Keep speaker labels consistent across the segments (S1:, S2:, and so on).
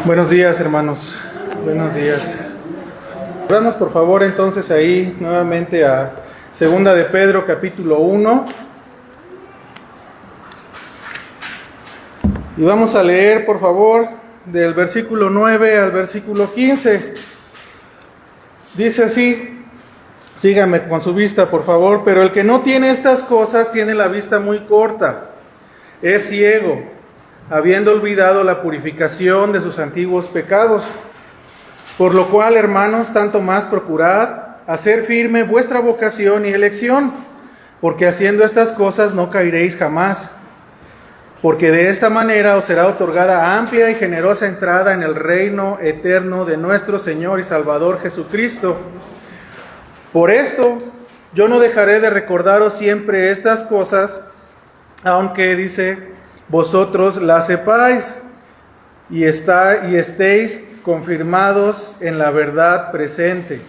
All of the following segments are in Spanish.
S1: Buenos días, hermanos. Buenos días. Vamos por favor entonces ahí nuevamente a Segunda de Pedro capítulo 1. Y vamos a leer por favor del versículo 9 al versículo 15. Dice así, síganme con su vista por favor: pero el que no tiene estas cosas tiene la vista muy corta, es ciego, habiendo olvidado la purificación de sus antiguos pecados. Por lo cual, hermanos, tanto más procurad hacer firme vuestra vocación y elección, porque haciendo estas cosas no caeréis jamás. Porque de esta manera os será otorgada amplia y generosa entrada en el reino eterno de nuestro Señor y Salvador Jesucristo. Por esto, yo no dejaré de recordaros siempre estas cosas, aunque, dice, vosotros las sepáis y estéis confirmados en la verdad presente.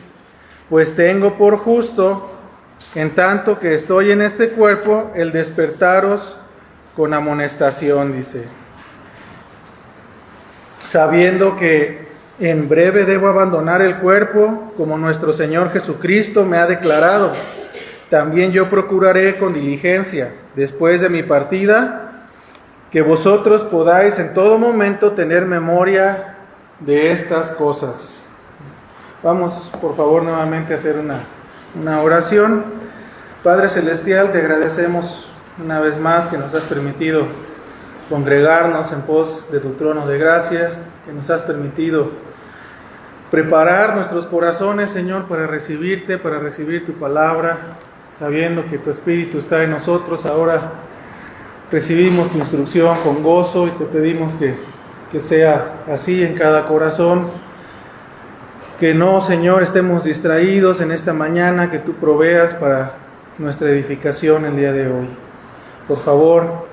S1: Pues tengo por justo, en tanto que estoy en este cuerpo, el despertaros con amonestación, dice, sabiendo que en breve debo abandonar el cuerpo, como nuestro Señor Jesucristo me ha declarado. También yo procuraré con diligencia, después de mi partida, que vosotros podáis en todo momento tener memoria de estas cosas. Vamos, por favor, nuevamente a hacer una oración. Padre Celestial, te agradecemos una vez más que nos has permitido congregarnos en pos de tu trono de gracia, que nos has permitido preparar nuestros corazones, Señor, para recibirte, para recibir tu palabra, sabiendo que tu Espíritu está en nosotros. Ahora recibimos tu instrucción con gozo y te pedimos que sea así en cada corazón. Que no, Señor, estemos distraídos en esta mañana, que tú proveas para nuestra edificación el día de hoy. Por favor,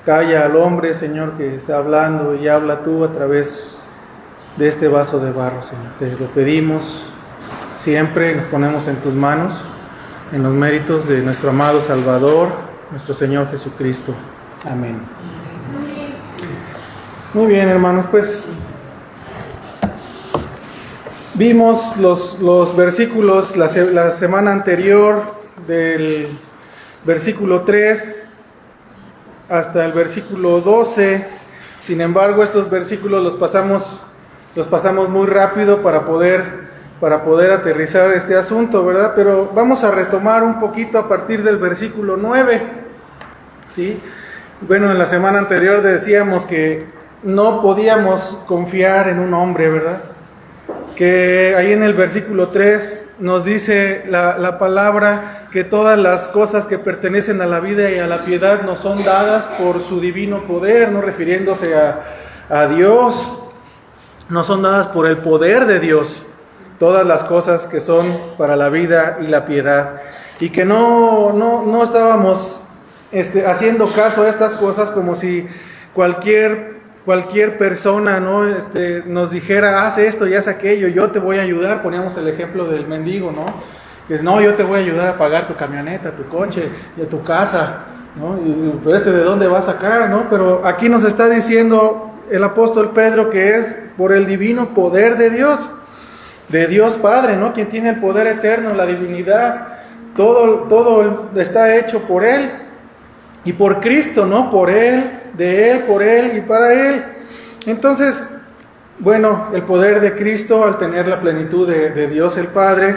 S1: calla al hombre, Señor, que está hablando, y habla tú a través de este vaso de barro, Señor. Te lo pedimos siempre, nos ponemos en tus manos, en los méritos de nuestro amado Salvador, nuestro Señor Jesucristo. Amén. Muy bien, hermanos, pues vimos los versículos la semana anterior, del versículo 3 hasta el versículo 12. Sin embargo, estos versículos los pasamos muy rápido para poder aterrizar este asunto, ¿verdad? Pero vamos a retomar un poquito a partir del versículo 9, ¿sí? Bueno, en la semana anterior decíamos que no podíamos confiar en un hombre, ¿verdad? Que ahí en el versículo 3 nos dice la palabra que todas las cosas que pertenecen a la vida y a la piedad nos son dadas por su divino poder, no refiriéndose a Dios, no son dadas por el poder de Dios, todas las cosas que son para la vida y la piedad, y que no estábamos haciendo caso a estas cosas como si cualquier persona, ¿no? Nos dijera, haz esto y haz aquello, yo te voy a ayudar. Poníamos el ejemplo del mendigo, ¿no? Que no, yo te voy a ayudar a pagar tu camioneta, tu coche y tu casa, ¿no? Y ¿de dónde va a sacar, no? Pero aquí nos está diciendo el apóstol Pedro que es por el divino poder de Dios Padre, ¿no? Quien tiene el poder eterno, la divinidad, todo está hecho por Él y por Cristo, ¿no? Por Él, de Él, por Él y para Él. Entonces, bueno, el poder de Cristo, al tener la plenitud de Dios el Padre,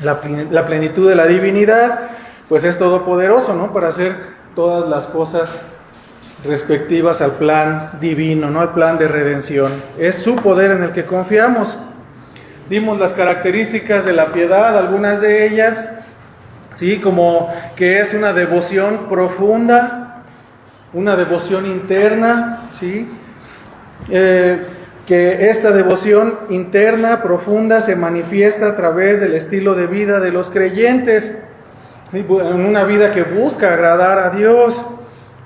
S1: la plenitud de la divinidad, pues es todopoderoso, ¿no? Para hacer todas las cosas respectivas al plan divino, ¿no? Al plan de redención. Es su poder en el que confiamos. Dimos las características de la piedad, algunas de ellas, sí, como que es una devoción profunda, una devoción interna, ¿sí? Que esta devoción interna, profunda, se manifiesta a través del estilo de vida de los creyentes, ¿sí? En una vida que busca agradar a Dios,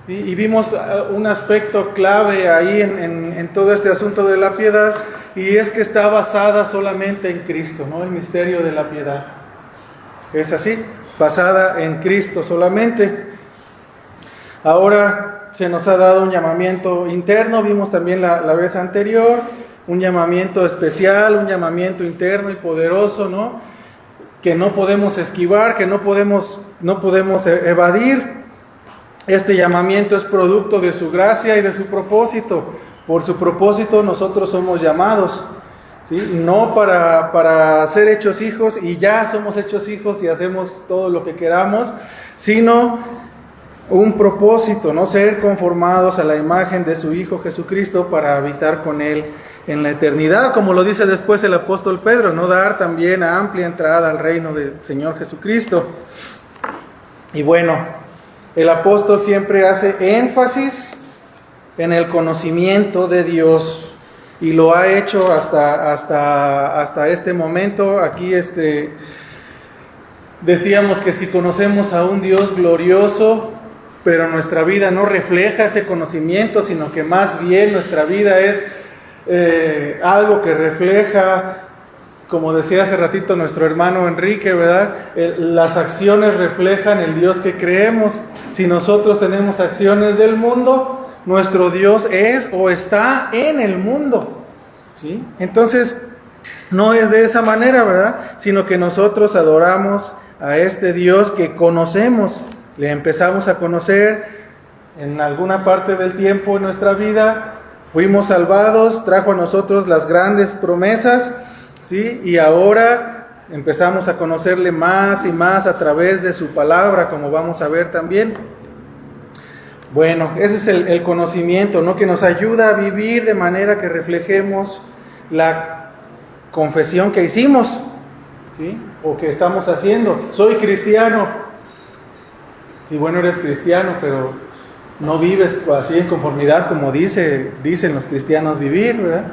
S1: ¿sí? Y vimos un aspecto clave ahí en todo este asunto de la piedad, y es que está basada solamente en Cristo, ¿no? El misterio de la piedad es así, basada en Cristo solamente. Ahora, se nos ha dado un llamamiento interno, vimos también la vez anterior, un llamamiento especial, un llamamiento interno y poderoso, ¿no? Que no podemos esquivar, que no podemos evadir. Este llamamiento es producto de su gracia y de su propósito. Por su propósito nosotros somos llamados, ¿sí? No para ser hechos hijos y ya somos hechos hijos y hacemos todo lo que queramos, sino un propósito, no ser conformados a la imagen de su Hijo Jesucristo para habitar con Él en la eternidad, como lo dice después el apóstol Pedro, no dar también amplia entrada al reino del Señor Jesucristo. Y bueno, el apóstol siempre hace énfasis en el conocimiento de Dios y lo ha hecho hasta este momento. Aquí decíamos que si conocemos a un Dios glorioso, pero nuestra vida no refleja ese conocimiento, sino que más bien nuestra vida es algo que refleja, como decía hace ratito nuestro hermano Enrique, ¿verdad? Las acciones reflejan el Dios que creemos. Si nosotros tenemos acciones del mundo, nuestro Dios es o está en el mundo, ¿sí? Entonces, no es de esa manera, ¿verdad? Sino que nosotros adoramos a este Dios que conocemos, le empezamos a conocer en alguna parte del tiempo en nuestra vida, fuimos salvados, trajo a nosotros las grandes promesas, ¿sí? Y ahora empezamos a conocerle más y más a través de su palabra, como vamos a ver también. Bueno, ese es el conocimiento, ¿no? Que nos ayuda a vivir de manera que reflejemos la confesión que hicimos, ¿sí? O que estamos haciendo. Soy cristiano. Sí, bueno, eres cristiano, pero no vives así en conformidad como dicen los cristianos vivir, ¿verdad?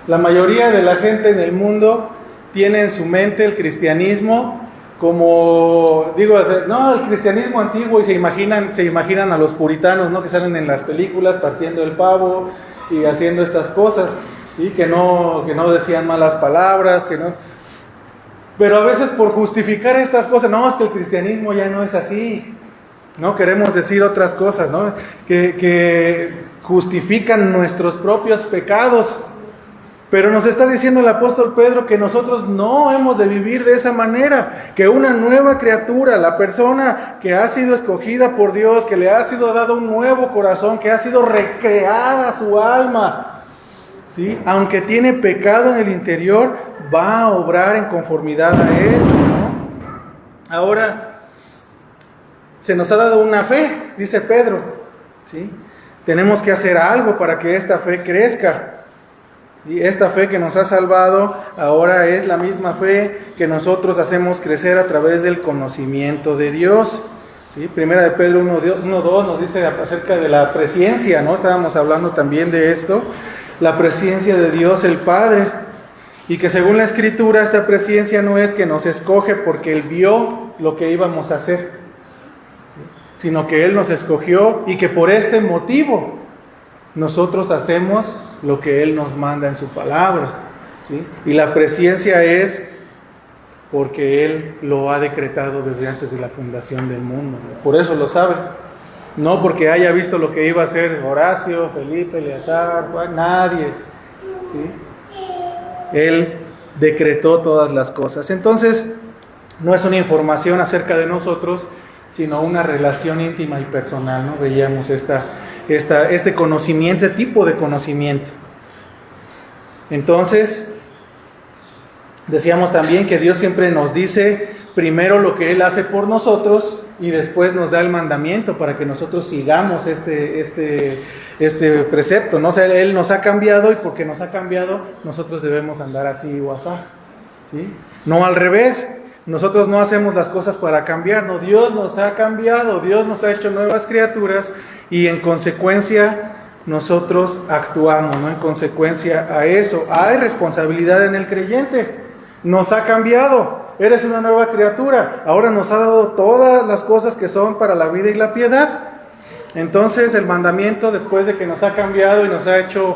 S1: La mayoría de la gente en el mundo tiene en su mente el cristianismo como, el cristianismo antiguo, y se imaginan a los puritanos, ¿no? Que salen en las películas partiendo el pavo y haciendo estas cosas, ¿sí? Que no decían malas palabras, que no. Pero a veces por justificar estas cosas, no, es que el cristianismo ya no es así, ¿no? Queremos decir otras cosas, ¿no? Que justifican nuestros propios pecados. Pero nos está diciendo el apóstol Pedro que nosotros no hemos de vivir de esa manera, que una nueva criatura, la persona que ha sido escogida por Dios, que le ha sido dado un nuevo corazón, que ha sido recreada su alma, ¿sí? Aunque tiene pecado en el interior, va a obrar en conformidad a eso, ¿no? Ahora, se nos ha dado una fe, dice Pedro, ¿sí? Tenemos que hacer algo para que esta fe crezca. Y esta fe que nos ha salvado ahora es la misma fe que nosotros hacemos crecer a través del conocimiento de Dios, ¿sí? Primera de Pedro 1:2 nos dice acerca de la presciencia, ¿no? Estábamos hablando también de esto, la presciencia de Dios el Padre, y que según la Escritura esta presciencia no es que nos escoge porque Él vio lo que íbamos a hacer, ¿sí? Sino que Él nos escogió y que por este motivo nosotros hacemos lo que Él nos manda en su palabra, ¿sí? Y la presciencia es porque Él lo ha decretado desde antes de la fundación del mundo. Por eso lo sabe. No porque haya visto lo que iba a hacer Horacio, Felipe, Eleazar, Juan, nadie, ¿sí? Él decretó todas las cosas. Entonces, no es una información acerca de nosotros, sino una relación íntima y personal, ¿no? Veíamos este conocimiento, este tipo de conocimiento. Entonces, decíamos también que Dios siempre nos dice primero lo que Él hace por nosotros y después nos da el mandamiento para que nosotros sigamos este precepto, ¿no? O sea, Él nos ha cambiado y porque nos ha cambiado, nosotros debemos andar así o así, ¿sí? No al revés. Nosotros no hacemos las cosas para cambiar, no, Dios nos ha cambiado, Dios nos ha hecho nuevas criaturas y en consecuencia nosotros actuamos, ¿no? En consecuencia a eso, hay responsabilidad en el creyente, nos ha cambiado, eres una nueva criatura, ahora nos ha dado todas las cosas que son para la vida y la piedad. Entonces el mandamiento, después de que nos ha cambiado y nos ha hecho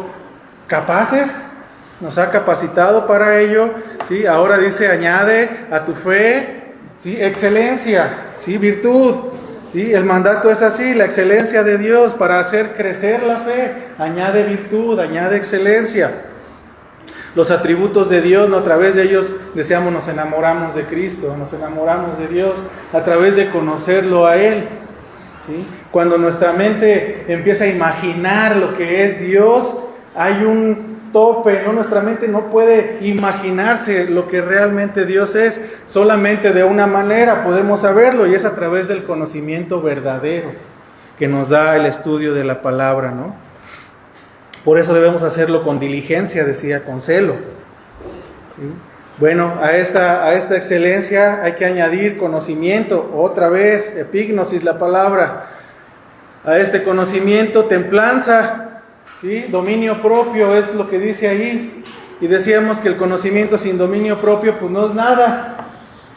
S1: capaces, nos ha capacitado para ello, ¿sí? Ahora dice, añade a tu fe, ¿sí? Excelencia, ¿sí? Virtud, ¿sí? El mandato es así, la excelencia de Dios para hacer crecer la fe, añade virtud, añade excelencia. Los atributos de Dios, ¿no? A través de ellos, decíamos, nos enamoramos de Cristo, nos enamoramos de Dios, a través de conocerlo a Él, ¿sí? Cuando nuestra mente empieza a imaginar lo que es Dios, hay un tope, ¿no? Nuestra mente no puede imaginarse lo que realmente Dios es, solamente de una manera podemos saberlo, y es a través del conocimiento verdadero que nos da el estudio de la palabra, ¿no? Por eso debemos hacerlo con diligencia, decía, con celo, ¿sí? Bueno, a esta excelencia hay que añadir conocimiento, otra vez, epignosis, la palabra. A este conocimiento, templanza, ¿sí? Dominio propio es lo que dice ahí. Y decíamos que el conocimiento sin dominio propio, pues no es nada,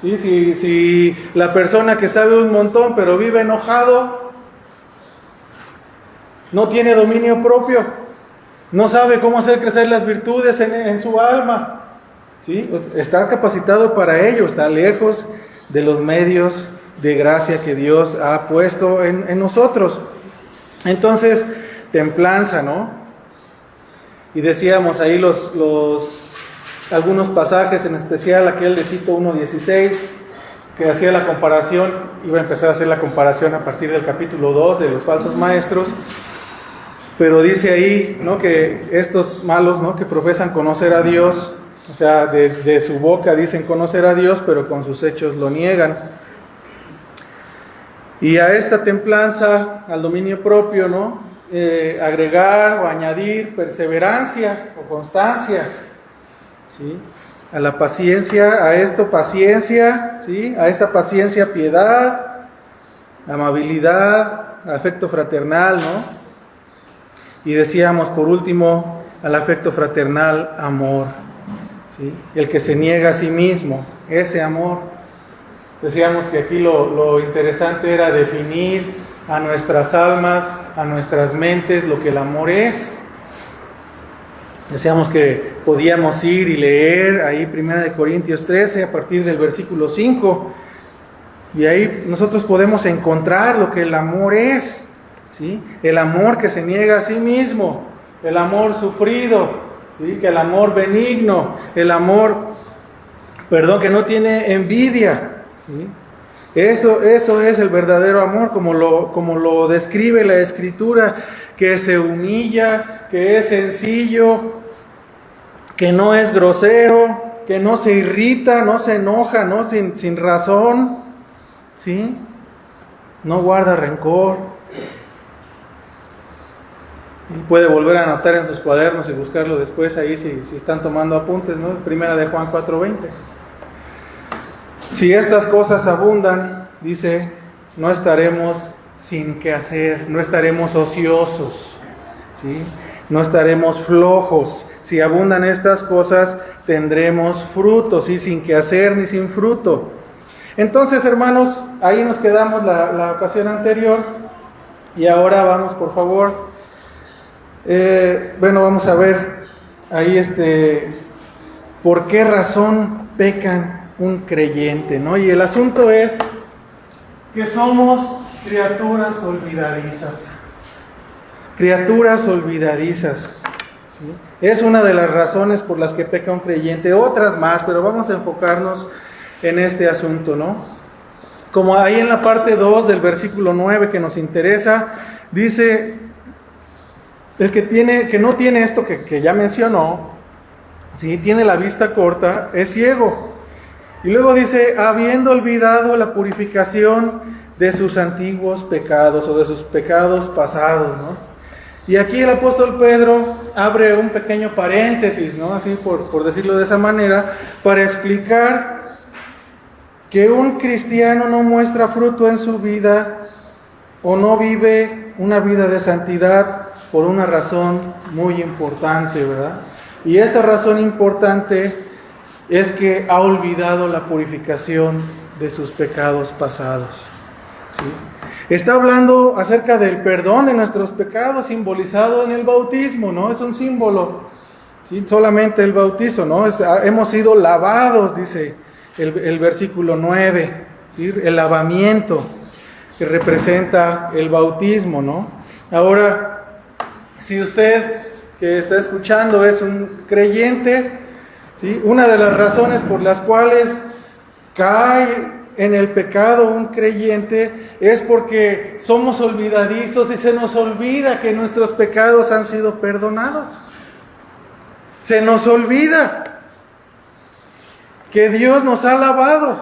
S1: ¿sí? Si la persona que sabe un montón, pero vive enojado, no tiene dominio propio, no sabe cómo hacer crecer las virtudes en su alma, ¿sí? Pues está capacitado para ello, está lejos de los medios de gracia que Dios ha puesto en nosotros. Entonces, templanza, ¿no? Y decíamos ahí algunos pasajes, en especial aquel de Tito 1:16, que hacía la comparación, iba a empezar a hacer la comparación a partir del capítulo 2 de los falsos maestros, pero dice ahí, ¿no? Que estos malos, ¿no? Que profesan conocer a Dios, o sea, de su boca dicen conocer a Dios, pero con sus hechos lo niegan. Y a esta templanza, al dominio propio, ¿no? Agregar o añadir perseverancia o constancia, ¿sí? A la paciencia, a esto paciencia, ¿sí? A esta paciencia piedad, amabilidad, afecto fraternal, ¿no? Y decíamos por último, al afecto fraternal, amor, ¿sí? El que se niega a sí mismo, ese amor. Decíamos que aquí lo interesante era definir a nuestras almas, a nuestras mentes, lo que el amor es. Decíamos que podíamos ir y leer ahí 1 Corintios 13 a partir del versículo 5, y ahí nosotros podemos encontrar lo que el amor es, ¿sí? El amor que se niega a sí mismo, el amor sufrido, ¿sí? Que el amor benigno, el amor, que no tiene envidia, ¿sí? Eso es el verdadero amor, como lo describe la Escritura, que se humilla, que es sencillo, que no es grosero, que no se irrita, no se enoja, ¿no? Sin razón, ¿sí? No guarda rencor. Puede volver a anotar en sus cuadernos y buscarlo después ahí si están tomando apuntes, ¿no? Primera de Juan 4:20. Si estas cosas abundan, dice, no estaremos sin qué hacer, no estaremos ociosos, ¿sí? No estaremos flojos. Si abundan estas cosas, tendremos frutos, ¿sí? Sin qué hacer ni sin fruto. Entonces, hermanos, ahí nos quedamos la ocasión anterior, y ahora vamos, por favor, vamos a ver ahí por qué razón pecan un creyente, ¿no? Y el asunto es que somos criaturas olvidadizas. Criaturas olvidadizas, ¿sí? Es una de las razones por las que peca un creyente, otras más, pero vamos a enfocarnos en este asunto, ¿no? Como ahí en la parte 2 del versículo 9 que nos interesa, dice, el que no tiene esto que ya mencionó, ¿sí? Tiene la vista corta, es ciego. Y luego dice, habiendo olvidado la purificación de sus antiguos pecados o de sus pecados pasados, ¿no? Y aquí el apóstol Pedro abre un pequeño paréntesis, ¿no? Así por decirlo de esa manera, para explicar que un cristiano no muestra fruto en su vida o no vive una vida de santidad por una razón muy importante, ¿verdad? Y esta razón importante es que ha olvidado la purificación de sus pecados pasados, ¿sí? Está hablando acerca del perdón de nuestros pecados simbolizado en el bautismo, ¿no? Es un símbolo, ¿sí? Solamente el bautizo, ¿no? Hemos sido lavados, dice el versículo 9, ¿sí? El lavamiento. que representa el bautismo, ¿no? Ahora, si usted que está escuchando es un creyente, ¿sí? Una de las razones por las cuales cae en el pecado un creyente es porque somos olvidadizos y se nos olvida que nuestros pecados han sido perdonados. Se nos olvida que Dios nos ha lavado.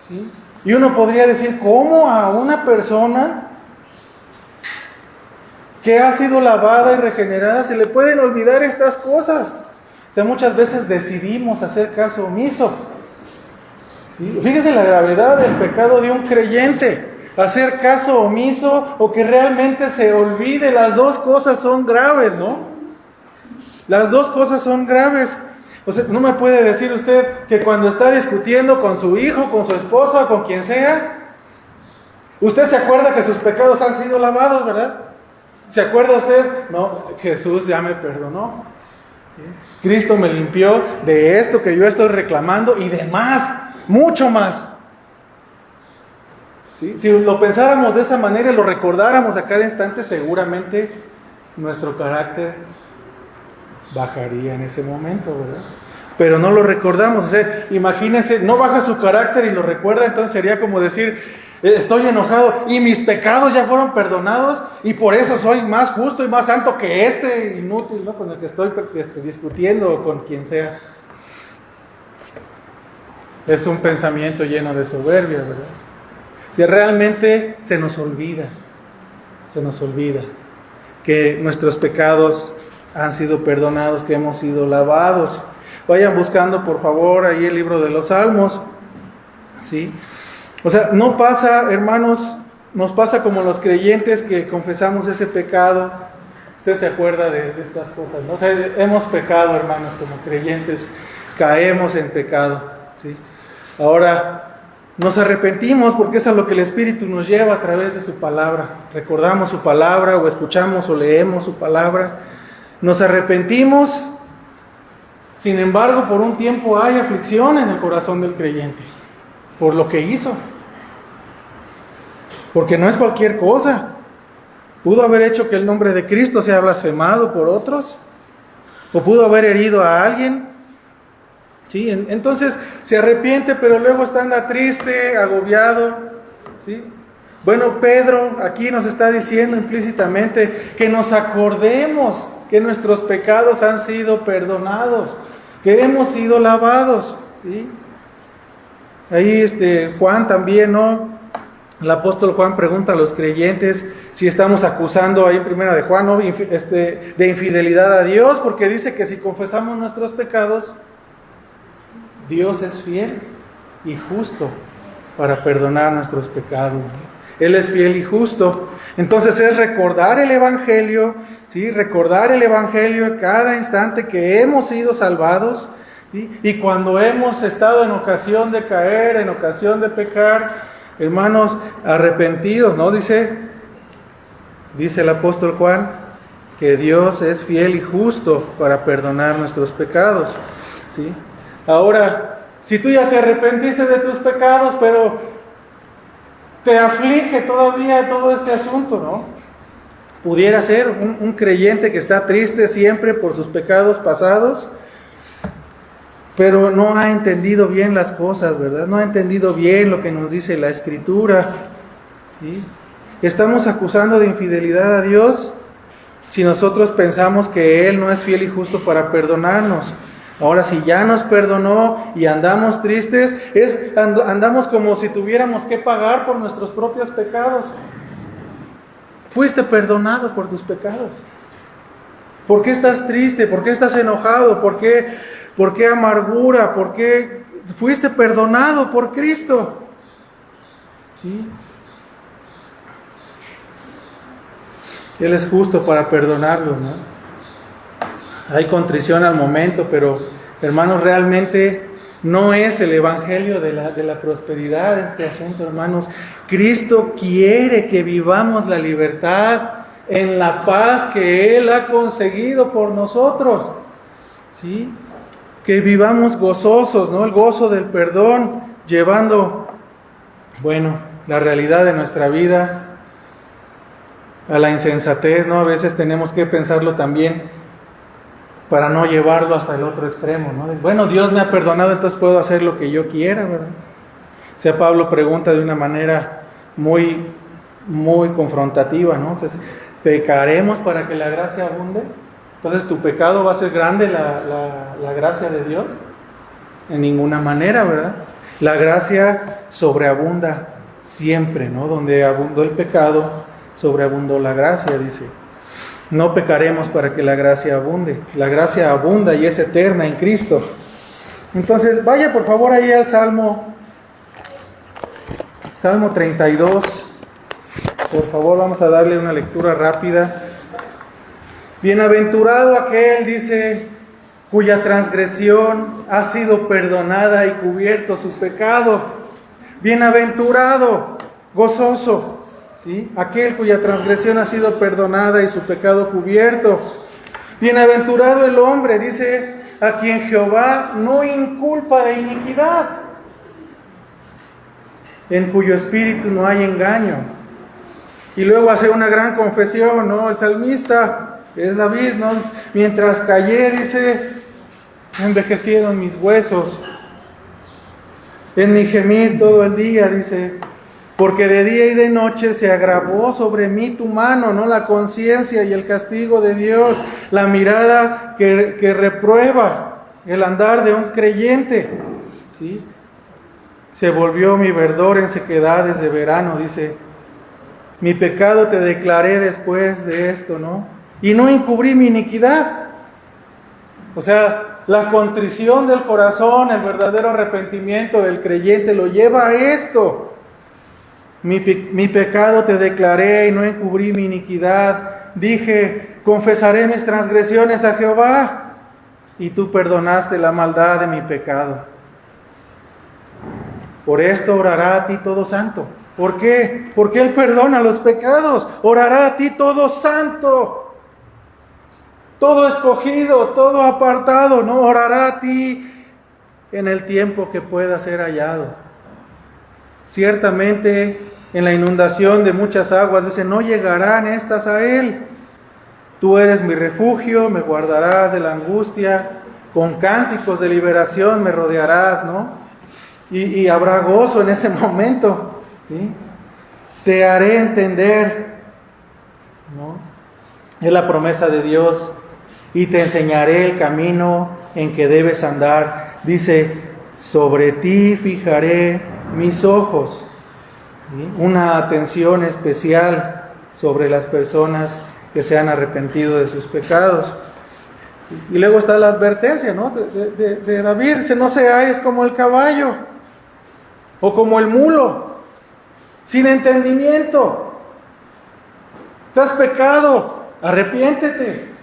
S1: ¿Sí? Y uno podría decir, ¿cómo a una persona que ha sido lavada y regenerada se le pueden olvidar estas cosas? O sea, muchas veces decidimos hacer caso omiso. ¿Sí? Fíjese la gravedad del pecado de un creyente. Hacer caso omiso o que realmente se olvide, las dos cosas son graves, ¿no? Las dos cosas son graves. O sea, no me puede decir usted que cuando está discutiendo con su hijo, con su esposa o con quien sea, usted se acuerda que sus pecados han sido lavados, ¿verdad? ¿Se acuerda usted? No, Jesús ya me perdonó. ¿Sí? Cristo me limpió de esto que yo estoy reclamando y de más. Mucho más. ¿Sí? Si lo pensáramos de esa manera y lo recordáramos a cada instante, seguramente nuestro carácter bajaría en ese momento, ¿verdad? Pero no lo recordamos. O sea, imagínense, no baja su carácter y lo recuerda, entonces sería como decir, estoy enojado y mis pecados ya fueron perdonados y por eso soy más justo y más santo que este inútil, ¿no? Con el que estoy discutiendo o con quien sea. Es un pensamiento lleno de soberbia, ¿verdad? Si realmente se nos olvida que nuestros pecados han sido perdonados, que hemos sido lavados. Vayan buscando, por favor, ahí el libro de los Salmos, ¿sí? O sea, no pasa, hermanos, nos pasa como los creyentes que confesamos ese pecado. Usted se acuerda de estas cosas, ¿no? O sea, hemos pecado, hermanos, como creyentes, caemos en pecado, ¿sí? Ahora, nos arrepentimos porque es a lo que el Espíritu nos lleva a través de su palabra. Recordamos su palabra o escuchamos o leemos su palabra. Nos arrepentimos, sin embargo, por un tiempo hay aflicción en el corazón del creyente por lo que hizo. Porque no es cualquier cosa. Pudo haber hecho que el nombre de Cristo sea blasfemado por otros, o pudo haber herido a alguien. ¿Sí? Entonces se arrepiente, pero luego anda triste, agobiado. ¿Sí? Bueno, Pedro aquí nos está diciendo implícitamente que nos acordemos que nuestros pecados han sido perdonados, que hemos sido lavados. ¿Sí? Ahí Juan también, ¿no? El apóstol Juan pregunta a los creyentes si estamos acusando ahí en primera de Juan, ¿no? De infidelidad a Dios, porque dice que si confesamos nuestros pecados, Dios es fiel y justo para perdonar nuestros pecados. Él es fiel y justo. Entonces es recordar el Evangelio, ¿sí? Recordar el Evangelio en cada instante que hemos sido salvados, ¿sí? Y cuando hemos estado en ocasión de caer, en ocasión de pecar, hermanos, arrepentidos, ¿no? Dice el apóstol Juan que Dios es fiel y justo para perdonar nuestros pecados, ¿sí? Ahora, si tú ya te arrepentiste de tus pecados, pero te aflige todavía todo este asunto, ¿no? Pudiera ser un creyente que está triste siempre por sus pecados pasados, pero no ha entendido bien las cosas, ¿verdad? No ha entendido bien lo que nos dice la Escritura, ¿sí? Estamos acusando de infidelidad a Dios si nosotros pensamos que Él no es fiel y justo para perdonarnos. Ahora, si ya nos perdonó y andamos tristes, andamos como si tuviéramos que pagar por nuestros propios pecados. Fuiste perdonado por tus pecados. ¿Por qué estás triste? ¿Por qué estás enojado? ¿Por qué amargura? ¿Por qué fuiste perdonado por Cristo? ¿Sí? Él es justo para perdonarlos, ¿no? Hay contrición al momento, pero hermanos, realmente no es el evangelio de la prosperidad este asunto, hermanos. Cristo quiere que vivamos la libertad en la paz que Él ha conseguido por nosotros, ¿sí? Que vivamos gozosos, ¿no? El gozo del perdón, llevando, bueno, la realidad de nuestra vida, a la insensatez, ¿no? A veces tenemos que pensarlo también para no llevarlo hasta el otro extremo, ¿no? Bueno, Dios me ha perdonado, entonces puedo hacer lo que yo quiera, ¿verdad? O sea, Pablo pregunta de una manera muy confrontativa, ¿no? Entonces, ¿pecaremos para que la gracia abunde? Entonces, ¿tu pecado va a ser grande la gracia de Dios? En ninguna manera, ¿verdad? La gracia sobreabunda siempre, ¿no? Donde abundó el pecado, sobreabundó la gracia, dice. No pecaremos para que la gracia abunde. La gracia abunda y es eterna en Cristo. Entonces, vaya por favor ahí al Salmo 32. Por favor, vamos a darle una lectura rápida. Bienaventurado aquel, dice, cuya transgresión ha sido perdonada y cubierto su pecado. Bienaventurado, gozoso, ¿sí? Aquel cuya transgresión ha sido perdonada y su pecado cubierto. Bienaventurado el hombre, dice, a quien Jehová no inculpa de iniquidad, en cuyo espíritu no hay engaño. Y luego hace una gran confesión, ¿no? El salmista es David, ¿no? Mientras callé, dice, envejecieron mis huesos. En mi gemir todo el día, dice, porque de día y de noche se agravó sobre mí tu mano, ¿no? La conciencia y el castigo de Dios, la mirada que reprueba el andar de un creyente, ¿sí? Se volvió mi verdor en sequedades de verano, dice. Mi pecado te declaré después de esto, ¿no? Y no encubrí mi iniquidad. O sea, la contrición del corazón, el verdadero arrepentimiento del creyente lo lleva a esto. Mi pecado te declaré y no encubrí mi iniquidad. Dije, confesaré mis transgresiones a Jehová, y tú perdonaste la maldad de mi pecado. Por esto orará a ti todo santo. ¿Por qué? Porque Él perdona los pecados. Orará a ti todo santo, todo escogido, todo apartado, ¿no? Orará a ti en el tiempo que pueda ser hallado. Ciertamente, en la inundación de muchas aguas, dice, no llegarán estas a Él. Tú eres mi refugio, me guardarás de la angustia, con cánticos de liberación me rodearás, ¿no? Y habrá gozo en ese momento, ¿sí? Te haré entender, ¿no? Es la promesa de Dios. Y te enseñaré el camino en que debes andar. Dice, sobre ti fijaré mis ojos. ¿Sí? Una atención especial sobre las personas que se han arrepentido de sus pecados. Y luego está la advertencia, ¿no? de David. Dice, no seáis como el caballo o como el mulo, sin entendimiento. Si has pecado, arrepiéntete.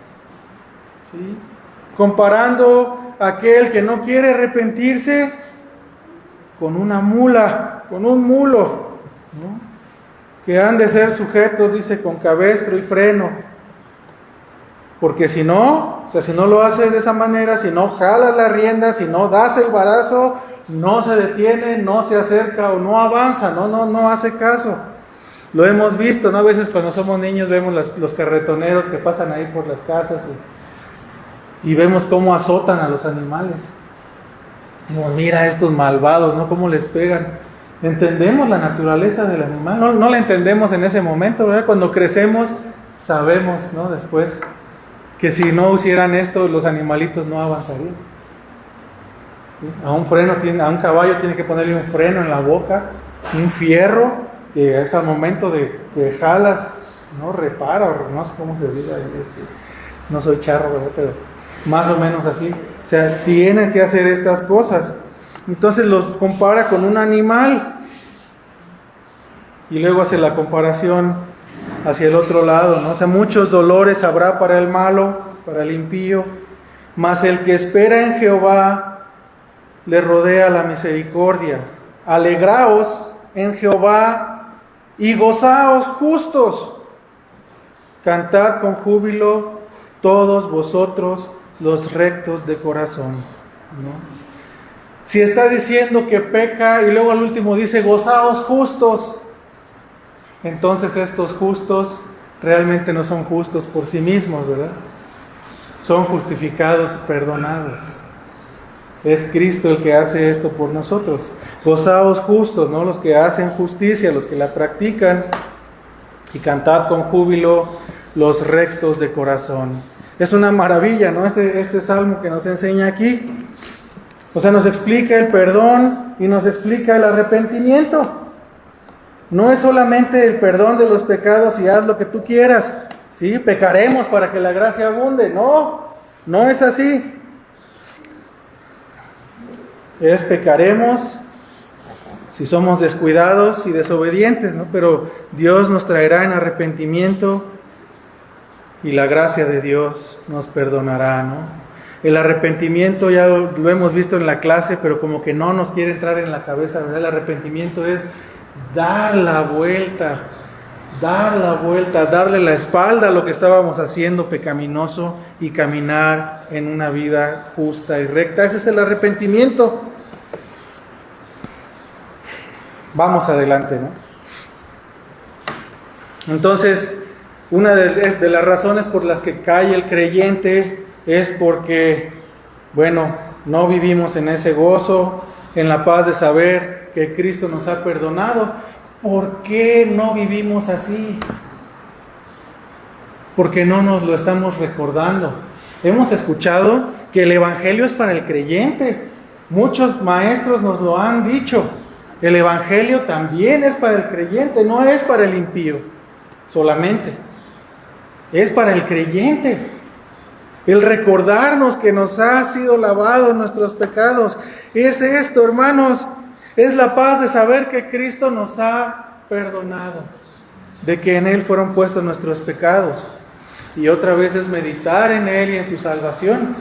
S1: ¿Sí? Comparando a aquel que no quiere arrepentirse con una mula, con un mulo, ¿no? Que han de ser sujetos, dice, con cabestro y freno. Porque si no, o sea, si no lo haces de esa manera, si no jalas la rienda, si no das el barazo, no se detiene, no se acerca o no avanza, no hace caso. Lo hemos visto, ¿no? A veces cuando somos niños vemos los carretoneros que pasan ahí por las casas y vemos cómo azotan a los animales. Como, mira estos malvados, ¿no? Cómo les pegan. Entendemos la naturaleza del animal, no la entendemos en ese momento, ¿verdad? Cuando crecemos sabemos, ¿no? Después, que si no hicieran esto, los animalitos no avanzarían. ¿Sí? A un caballo tiene que ponerle un freno en la boca, un fierro, que es al momento de que jalas, no repara, o no sé cómo se diga, no soy charro, ¿verdad? Pero más o menos así. O sea, tienen que hacer estas cosas. Entonces los compara con un animal. Y luego hace la comparación hacia el otro lado, ¿no? O sea, muchos dolores habrá para el malo, para el impío, mas el que espera en Jehová le rodea la misericordia. Alegraos en Jehová y gozaos justos. Cantad con júbilo todos vosotros los rectos de corazón, ¿no? Si está diciendo que peca y luego al último dice gozaos justos, entonces estos justos realmente no son justos por sí mismos, ¿verdad? Son justificados y perdonados. Es Cristo el que hace esto por nosotros. Gozaos justos, ¿no? Los que hacen justicia, los que la practican, y cantad con júbilo los rectos de corazón. Es una maravilla, ¿no? Este salmo que nos enseña aquí. O sea, nos explica el perdón y nos explica el arrepentimiento. No es solamente el perdón de los pecados y haz lo que tú quieras, ¿sí? Pecaremos para que la gracia abunde. No, no es así. Es pecaremos si somos descuidados y desobedientes, ¿no? Pero Dios nos traerá en arrepentimiento y la gracia de Dios nos perdonará, ¿no? El arrepentimiento ya lo hemos visto en la clase, pero como que no nos quiere entrar en la cabeza, ¿verdad? El arrepentimiento es dar la vuelta, darle la espalda a lo que estábamos haciendo pecaminoso y caminar en una vida justa y recta. Ese es el arrepentimiento. Vamos adelante, ¿no? Entonces, una de las razones por las que cae el creyente es porque, bueno, no vivimos en ese gozo, en la paz de saber que Cristo nos ha perdonado. ¿Por qué no vivimos así? Porque no nos lo estamos recordando. Hemos escuchado que el Evangelio es para el creyente. Muchos maestros nos lo han dicho. El Evangelio también es para el creyente, no es para el impío solamente. Es para el creyente. El recordarnos que nos ha sido lavado nuestros pecados. Es esto, hermanos. Es la paz de saber que Cristo nos ha perdonado. De que en Él fueron puestos nuestros pecados. Y otra vez es meditar en Él y en su salvación.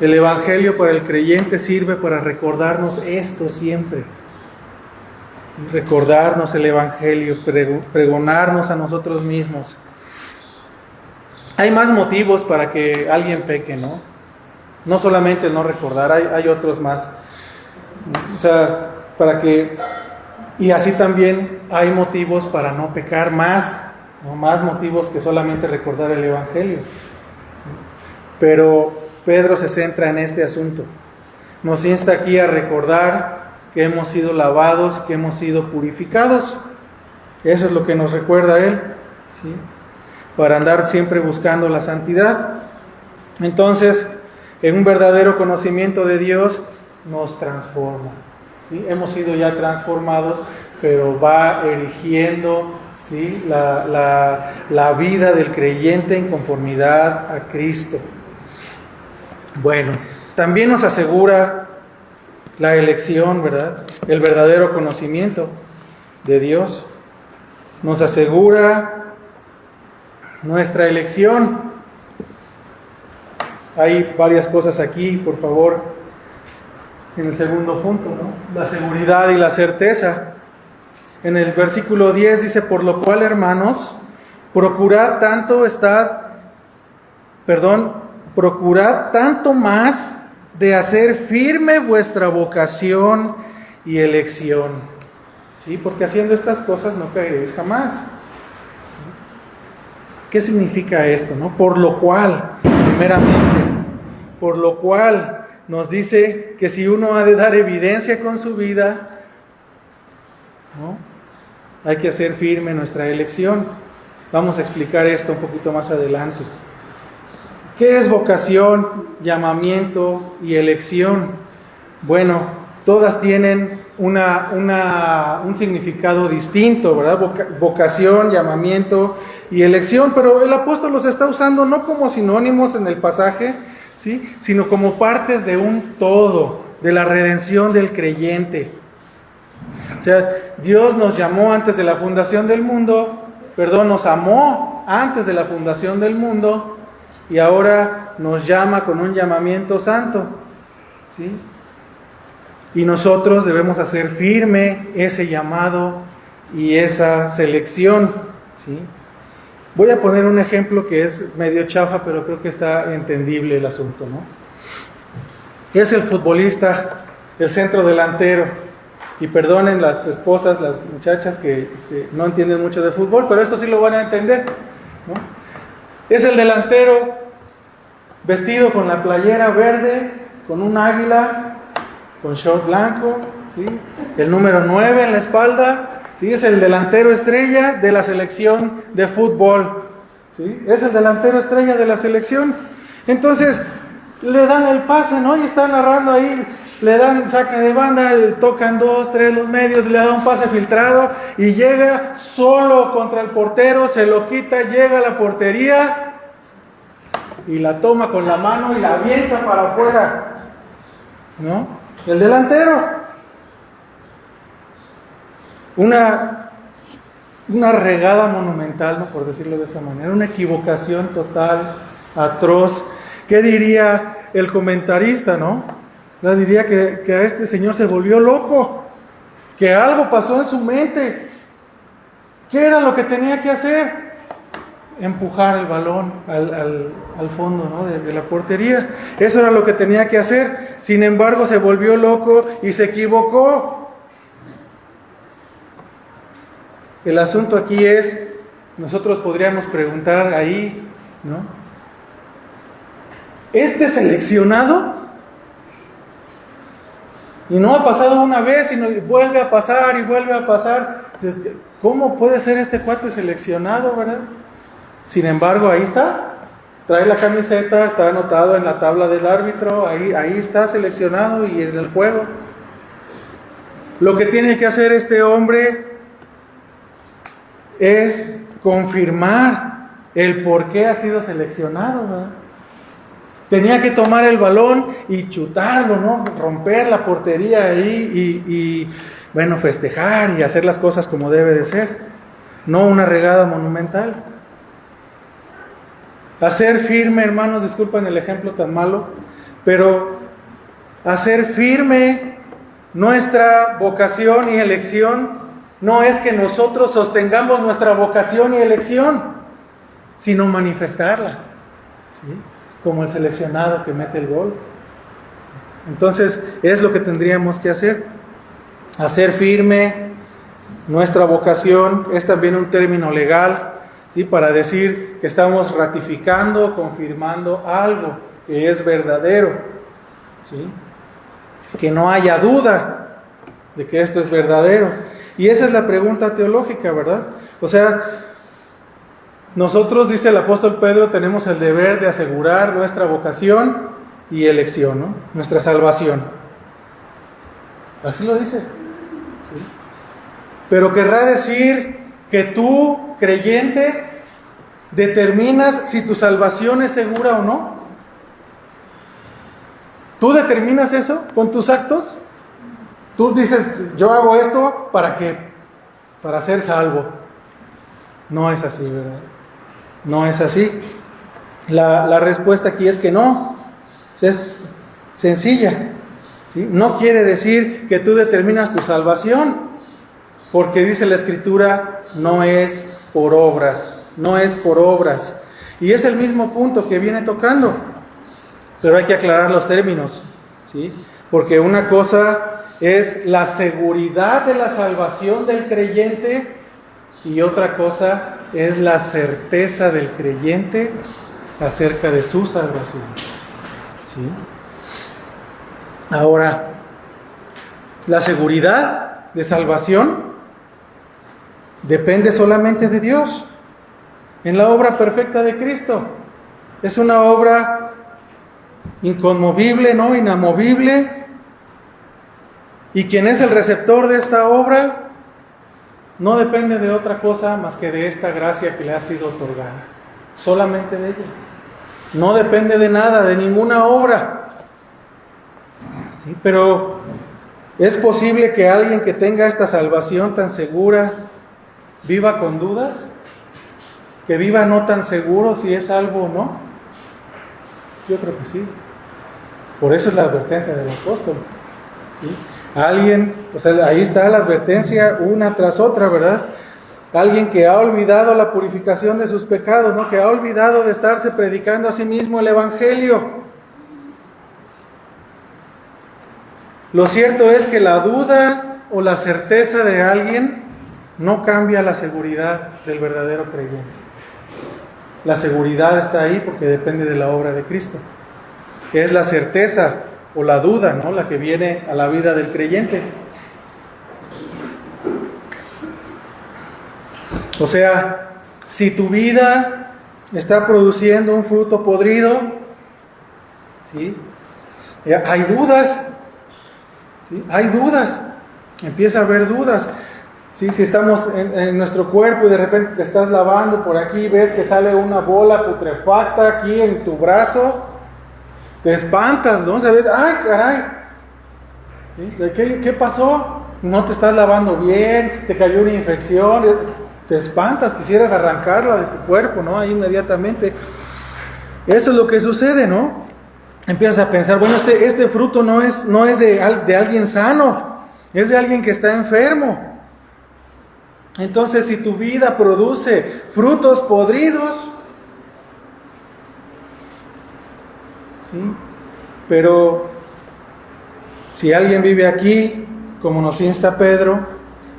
S1: El Evangelio para el creyente sirve para recordarnos esto siempre. Recordarnos el Evangelio, pregonarnos a nosotros mismos. Hay más motivos para que alguien peque, ¿no? No solamente el no recordar, hay otros más. O sea, para que... Y así también hay motivos para no pecar más, ¿no? Más motivos que solamente recordar el Evangelio. Pero Pedro se centra en este asunto. Nos insta aquí a recordar que hemos sido lavados, que hemos sido purificados. Eso es lo que nos recuerda él, ¿sí? Para andar siempre buscando la santidad. Entonces, en un verdadero conocimiento de Dios nos transforma, ¿sí? Hemos sido ya transformados, pero va erigiendo, ¿sí? la vida del creyente en conformidad a Cristo. Bueno, también nos asegura la elección, ¿verdad? El verdadero conocimiento de Dios. Nos asegura nuestra elección. Hay varias cosas aquí, por favor, en el segundo punto, ¿no? La seguridad y la certeza. En el versículo 10 dice, por lo cual, hermanos, procurad tanto más de hacer firme vuestra vocación y elección. ¿Sí? Porque haciendo estas cosas no caeréis jamás. ¿Sí? ¿Qué significa esto, no? Por lo cual, primeramente, por lo cual nos dice que si uno ha de dar evidencia con su vida, ¿no? Hay que hacer firme nuestra elección. Vamos a explicar esto un poquito más adelante. ¿Qué es vocación, llamamiento y elección? Bueno, todas tienen un significado distinto, ¿verdad? Vocación, llamamiento y elección, pero el apóstol los está usando no como sinónimos en el pasaje, ¿sí? Sino como partes de un todo, de la redención del creyente. O sea, Dios nos llamó antes de la fundación del mundo, nos amó antes de la fundación del mundo, y ahora nos llama con un llamamiento santo, ¿sí? Y nosotros debemos hacer firme ese llamado y esa selección, ¿sí? Voy a poner un ejemplo que es medio chafa, pero creo que está entendible el asunto, ¿no? Es el futbolista, el centro delantero, Y perdonen las esposas, las muchachas que no entienden mucho de fútbol, pero esto sí lo van a entender, ¿no? Es el delantero vestido con la playera verde, con un águila, con short blanco, ¿sí? El número 9 en la espalda, ¿sí? Es el delantero estrella de la selección de fútbol, ¿sí? Es el delantero estrella de la selección. Entonces le dan el pase, ¿no? Y está narrando ahí. Le dan saque de banda, tocan 2, 3 los medios, le da un pase filtrado y llega solo contra el portero, se lo quita, llega a la portería y la toma con la mano y la avienta para afuera, ¿no? El delantero. Una regada monumental, ¿no? Por decirlo de esa manera, una equivocación total, atroz. ¿Qué diría el comentarista, no? Diría que a este señor se volvió loco, que algo pasó en su mente. ¿Qué era lo que tenía que hacer? Empujar el balón al fondo, ¿no? de la portería. Eso era lo que tenía que hacer. Sin embargo, se volvió loco y se equivocó. El asunto aquí es, nosotros podríamos preguntar ahí, ¿no? ¿Este seleccionado? Y no ha pasado una vez, sino vuelve a pasar y vuelve a pasar. ¿Cómo puede ser este cuate seleccionado, verdad? Sin embargo, ahí está. Trae la camiseta, está anotado en la tabla del árbitro, ahí está seleccionado y en el juego. Lo que tiene que hacer este hombre es confirmar el por qué ha sido seleccionado, ¿verdad? Tenía que tomar el balón y chutarlo, ¿no? Romper la portería ahí y bueno, festejar y hacer las cosas como debe de ser. No una regada monumental. Hacer firme, hermanos, disculpen el ejemplo tan malo, pero hacer firme nuestra vocación y elección no es que nosotros sostengamos nuestra vocación y elección, sino manifestarla, ¿sí? Como el seleccionado que mete el gol. Entonces es lo que tendríamos que hacer. Hacer firme nuestra vocación es también un término legal, ¿sí? Para decir que estamos ratificando, confirmando algo que es verdadero, ¿sí? Que no haya duda de que esto es verdadero. Y esa es la pregunta teológica, ¿verdad? O sea, nosotros, dice el apóstol Pedro, tenemos el deber de asegurar nuestra vocación y elección, ¿no? Nuestra salvación. Así lo dice. ¿Sí? Pero querrá decir que tú, creyente, determinas si tu salvación es segura o no. ¿Tú determinas eso con tus actos? Tú dices, yo hago esto ¿para qué? Para ser salvo. No es así, ¿verdad? No es así. La respuesta aquí es que no. Es sencilla, ¿sí? No quiere decir que tú determinas tu salvación, porque dice la Escritura, no es por obras, no es por obras. Y es el mismo punto que viene tocando, pero hay que aclarar los términos, ¿sí? Porque una cosa es la seguridad de la salvación del creyente y otra cosa es la certeza del creyente acerca de su salvación, ¿sí? Ahora, la seguridad de salvación depende solamente de Dios, en la obra perfecta de Cristo. Es una obra inconmovible, ¿no? Inamovible. Y quien es el receptor de esta obra no depende de otra cosa más que de esta gracia que le ha sido otorgada. Solamente de ella. No depende de nada, de ninguna obra. ¿Sí? Pero ¿es posible que alguien que tenga esta salvación tan segura viva con dudas? ¿Que viva no tan seguro si es salvo o no? Yo creo que sí. Por eso es la advertencia del apóstol, ¿sí? Alguien, o sea, ahí está la advertencia una tras otra, ¿verdad? Alguien que ha olvidado la purificación de sus pecados, ¿no? Que ha olvidado de estarse predicando a sí mismo el Evangelio. Lo cierto es que la duda o la certeza de alguien no cambia la seguridad del verdadero creyente. La seguridad está ahí porque depende de la obra de Cristo. Es la certeza o la duda, ¿no?, la que viene a la vida del creyente. O sea, si tu vida está produciendo un fruto podrido, ¿sí?, hay dudas, ¿sí?, hay dudas, empieza a haber dudas. ¿Sí? Si estamos en nuestro cuerpo y de repente te estás lavando por aquí, ves que sale una bola putrefacta aquí en tu brazo, te espantas, ¿no? ¿Sabes? ¡Ay, caray! ¿Sí? ¿Qué pasó? No te estás lavando bien, te cayó una infección, te espantas, quisieras arrancarla de tu cuerpo, ¿no? Ahí inmediatamente. Eso es lo que sucede, ¿no? Empiezas a pensar, bueno, este fruto no es de alguien sano, es de alguien que está enfermo. Entonces, si tu vida produce frutos podridos, ¿sí?, pero si alguien vive aquí, como nos insta Pedro,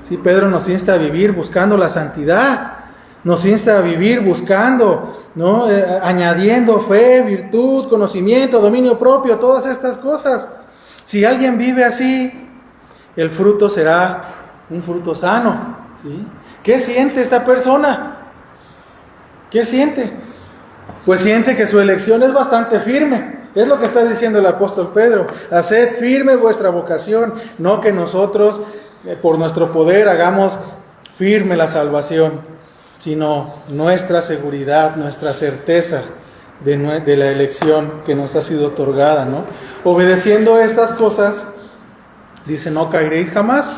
S1: ¿sí?, Pedro nos insta a vivir buscando la santidad, nos insta a vivir buscando, ¿no?, añadiendo fe, virtud, conocimiento, dominio propio, todas estas cosas. Si alguien vive así, el fruto será un fruto sano. ¿Sí? ¿Qué siente esta persona? ¿Qué siente? Pues siente que su elección es bastante firme. Es lo que está diciendo el apóstol Pedro. Haced firme vuestra vocación, no que nosotros por nuestro poder hagamos firme la salvación, sino nuestra seguridad, nuestra certeza de la elección que nos ha sido otorgada, ¿no? Obedeciendo estas cosas, dice, no caeréis jamás.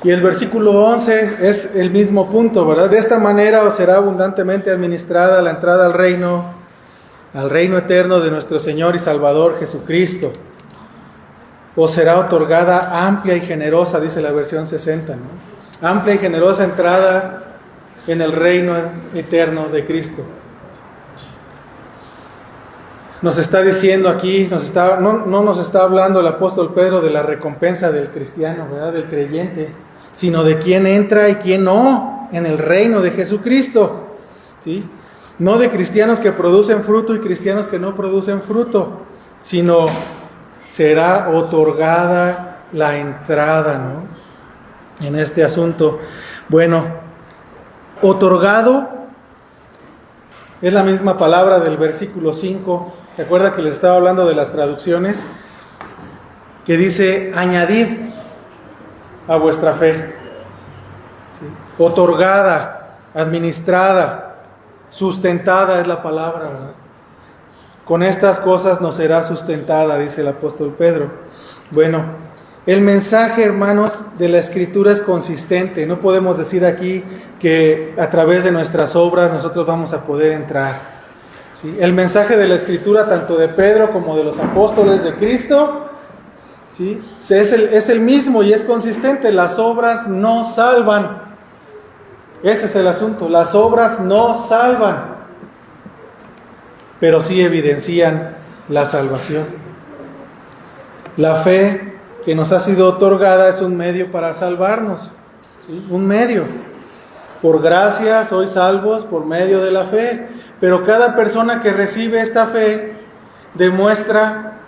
S1: Y el versículo 11 es el mismo punto, ¿verdad? De esta manera os será abundantemente administrada la entrada al reino eterno de nuestro Señor y Salvador Jesucristo. Os será otorgada amplia y generosa, dice la versión 60, ¿no? Amplia y generosa entrada en el reino eterno de Cristo. Nos está diciendo aquí, no nos está hablando el apóstol Pedro de la recompensa del cristiano, ¿verdad?, del creyente, sino de quién entra y quién no en el reino de Jesucristo, ¿sí? No de cristianos que producen fruto y cristianos que no producen fruto, sino será otorgada la entrada, ¿no?, en este asunto. Bueno, otorgado es la misma palabra del versículo 5. ¿Se acuerda que les estaba hablando de las traducciones? Que dice, añadid a vuestra fe. ¿Sí? Otorgada, administrada, sustentada es la palabra, ¿verdad? Con estas cosas nos será sustentada, dice el apóstol Pedro. Bueno, el mensaje, hermanos, de la Escritura es consistente. No podemos decir aquí que a través de nuestras obras nosotros vamos a poder entrar. ¿Sí? El mensaje de la Escritura, tanto de Pedro como de los apóstoles de Cristo, ¿sí?, es el mismo y es consistente. Las obras no salvan. Ese es el asunto. Las obras no salvan, pero sí evidencian la salvación. La fe que nos ha sido otorgada es un medio para salvarnos, ¿sí?, un medio. Por gracia sois salvos por medio de la fe, pero cada persona que recibe esta fe demuestra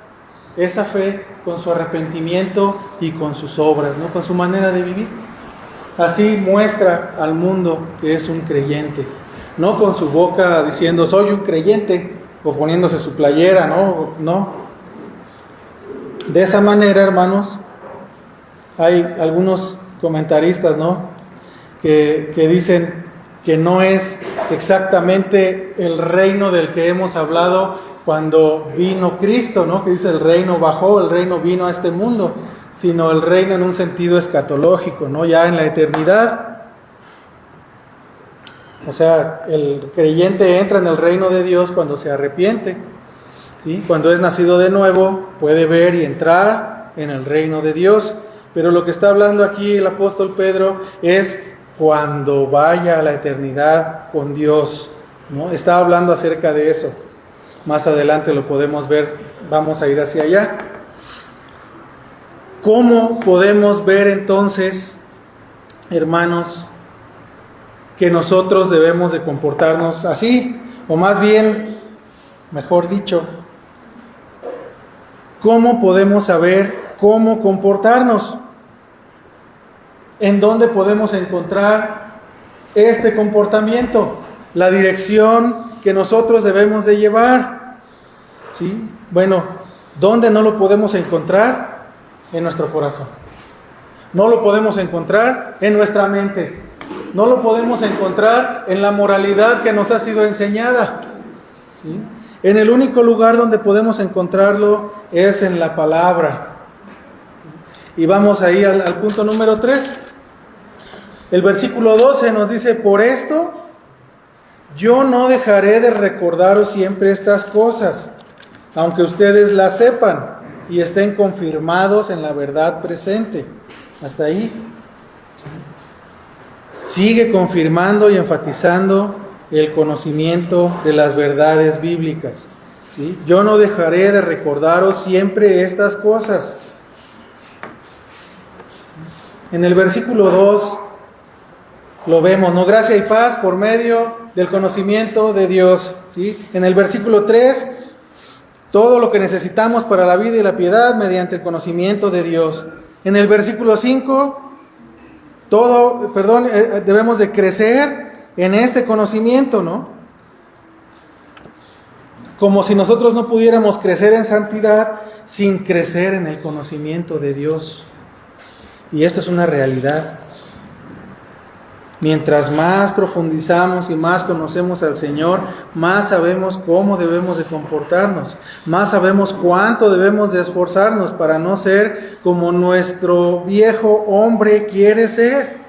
S1: esa fe con su arrepentimiento y con sus obras, ¿no?, con su manera de vivir. Así muestra al mundo que es un creyente, no con su boca diciendo soy un creyente o poniéndose su playera, no. De esa manera, hermanos, hay algunos comentaristas, ¿no?, que dicen que no es exactamente el reino del que hemos hablado cuando vino Cristo, ¿no?, que dice el reino bajó, el reino vino a este mundo, sino el reino en un sentido escatológico, ¿no?, ya en la eternidad. O sea, el creyente entra en el reino de Dios cuando se arrepiente, ¿sí? Cuando es nacido de nuevo, puede ver y entrar en el reino de Dios. Pero lo que está hablando aquí el apóstol Pedro es cuando vaya a la eternidad con Dios, ¿no? Está hablando acerca de eso. Más adelante lo podemos ver, vamos a ir hacia allá. ¿Cómo podemos ver entonces, hermanos, que nosotros debemos de comportarnos así? O más bien, mejor dicho, ¿cómo podemos saber cómo comportarnos? ¿En dónde podemos encontrar este comportamiento? La dirección que nosotros debemos de llevar. ¿Sí? Bueno, ¿dónde no lo podemos encontrar? En nuestro corazón. No lo podemos encontrar en nuestra mente. No lo podemos encontrar en la moralidad que nos ha sido enseñada. ¿Sí? En el único lugar donde podemos encontrarlo es en la palabra. Y vamos ahí al punto número 3. El versículo 12 nos dice: por esto yo no dejaré de recordaros siempre estas cosas, aunque ustedes las sepan y estén confirmados en la verdad presente. Hasta ahí. Sigue confirmando y enfatizando el conocimiento de las verdades bíblicas. ¿Sí? Yo no dejaré de recordaros siempre estas cosas. En el versículo 2 lo vemos, ¿no? Gracia y paz por medio del conocimiento de Dios. ¿Sí? En el versículo 3, todo lo que necesitamos para la vida y la piedad mediante el conocimiento de Dios. En el versículo 5, debemos de crecer en este conocimiento, ¿no? Como si nosotros no pudiéramos crecer en santidad sin crecer en el conocimiento de Dios. Y esto es una realidad. Mientras más profundizamos y más conocemos al Señor, más sabemos cómo debemos de comportarnos, más sabemos cuánto debemos de esforzarnos para no ser como nuestro viejo hombre quiere ser.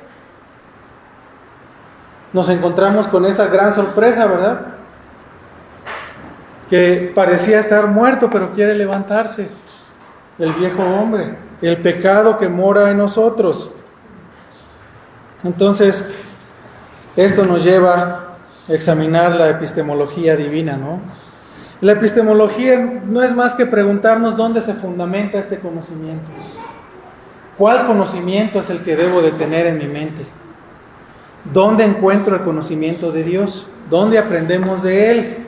S1: Nos encontramos con esa gran sorpresa, ¿verdad? Que parecía estar muerto, pero quiere levantarse. El viejo hombre, el pecado que mora en nosotros. Entonces, esto nos lleva a examinar la epistemología divina, ¿no? La epistemología no es más que preguntarnos dónde se fundamenta este conocimiento. ¿Cuál conocimiento es el que debo de tener en mi mente? ¿Dónde encuentro el conocimiento de Dios? ¿Dónde aprendemos de Él?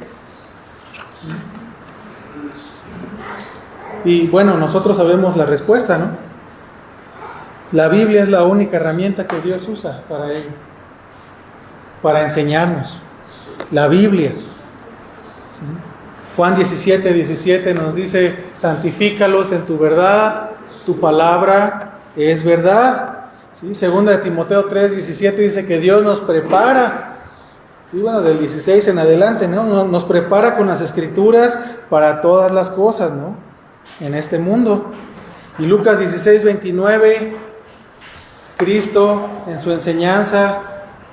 S1: Y bueno, nosotros sabemos la respuesta, ¿no? La Biblia es la única herramienta que Dios usa para ello, para enseñarnos. La Biblia. ¿Sí? Juan 17:17 nos dice: santifícalos en tu verdad, tu palabra es verdad. ¿Sí? Segunda de Timoteo 3:17 dice que Dios nos prepara. ¿Sí? Bueno, del 16 en adelante, ¿no? Nos prepara con las Escrituras para todas las cosas, ¿no? En este mundo. Y Lucas 16:29, Cristo en su enseñanza,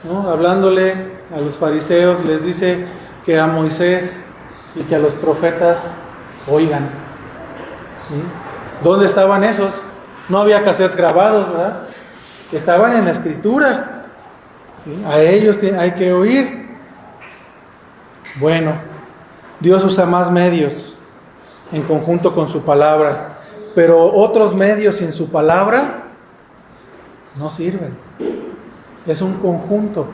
S1: ¿no? Hablándole a los fariseos, les dice que a Moisés y que a los profetas oigan. ¿Sí? ¿Dónde estaban esos? No había cassettes grabados, ¿verdad? Estaban en la Escritura. ¿Sí? A ellos hay que oír. Bueno, Dios usa más medios en conjunto con su palabra, pero otros medios sin su palabra no sirven. Es un conjunto.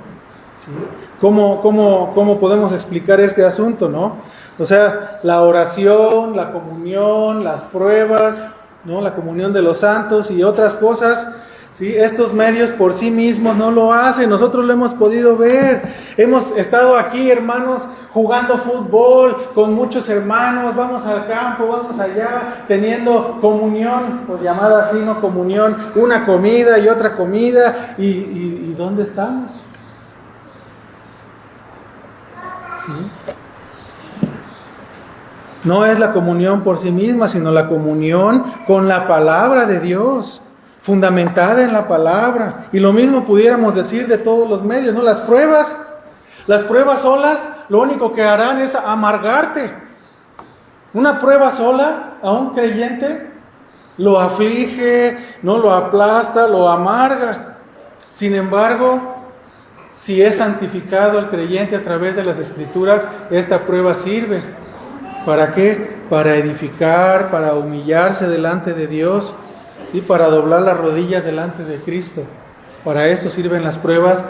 S1: ¿Sí? ¿Cómo podemos explicar este asunto, no? O sea, la oración, la comunión, las pruebas, ¿no? La comunión de los santos y otras cosas, ¿sí? Estos medios por sí mismos no lo hacen. Nosotros lo hemos podido ver. Hemos estado aquí, hermanos, jugando fútbol con muchos hermanos. Vamos al campo, vamos allá, teniendo comunión, pues llamada así, ¿no? Comunión, una comida y otra comida. ¿Y dónde estamos? ¿Sí? No es la comunión por sí misma, sino la comunión con la palabra de Dios, fundamentada en la palabra. Y lo mismo pudiéramos decir de todos los medios, ¿no? Las pruebas solas, lo único que harán es amargarte. Una prueba sola a un creyente lo aflige, no lo aplasta, lo amarga. Sin embargo, si es santificado el creyente a través de las Escrituras, esta prueba sirve. ¿Para qué? Para edificar, para humillarse delante de Dios, ¿sí? Para doblar las rodillas delante de Cristo. Para eso sirven las pruebas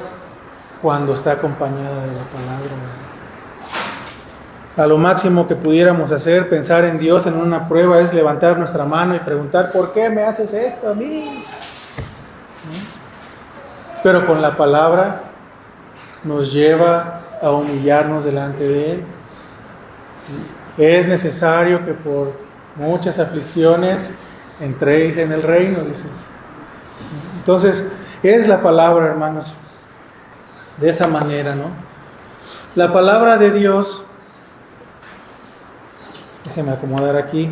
S1: cuando está acompañada de la palabra. A lo máximo que pudiéramos hacer, pensar en Dios en una prueba, es levantar nuestra mano y preguntar, ¿por qué me haces esto a mí? Pero con la palabra nos lleva a humillarnos delante de Él. Es necesario que por muchas aflicciones entréis en el reino, dice. Entonces, es la palabra, hermanos, de esa manera, ¿no? La palabra de Dios, déjenme acomodar aquí.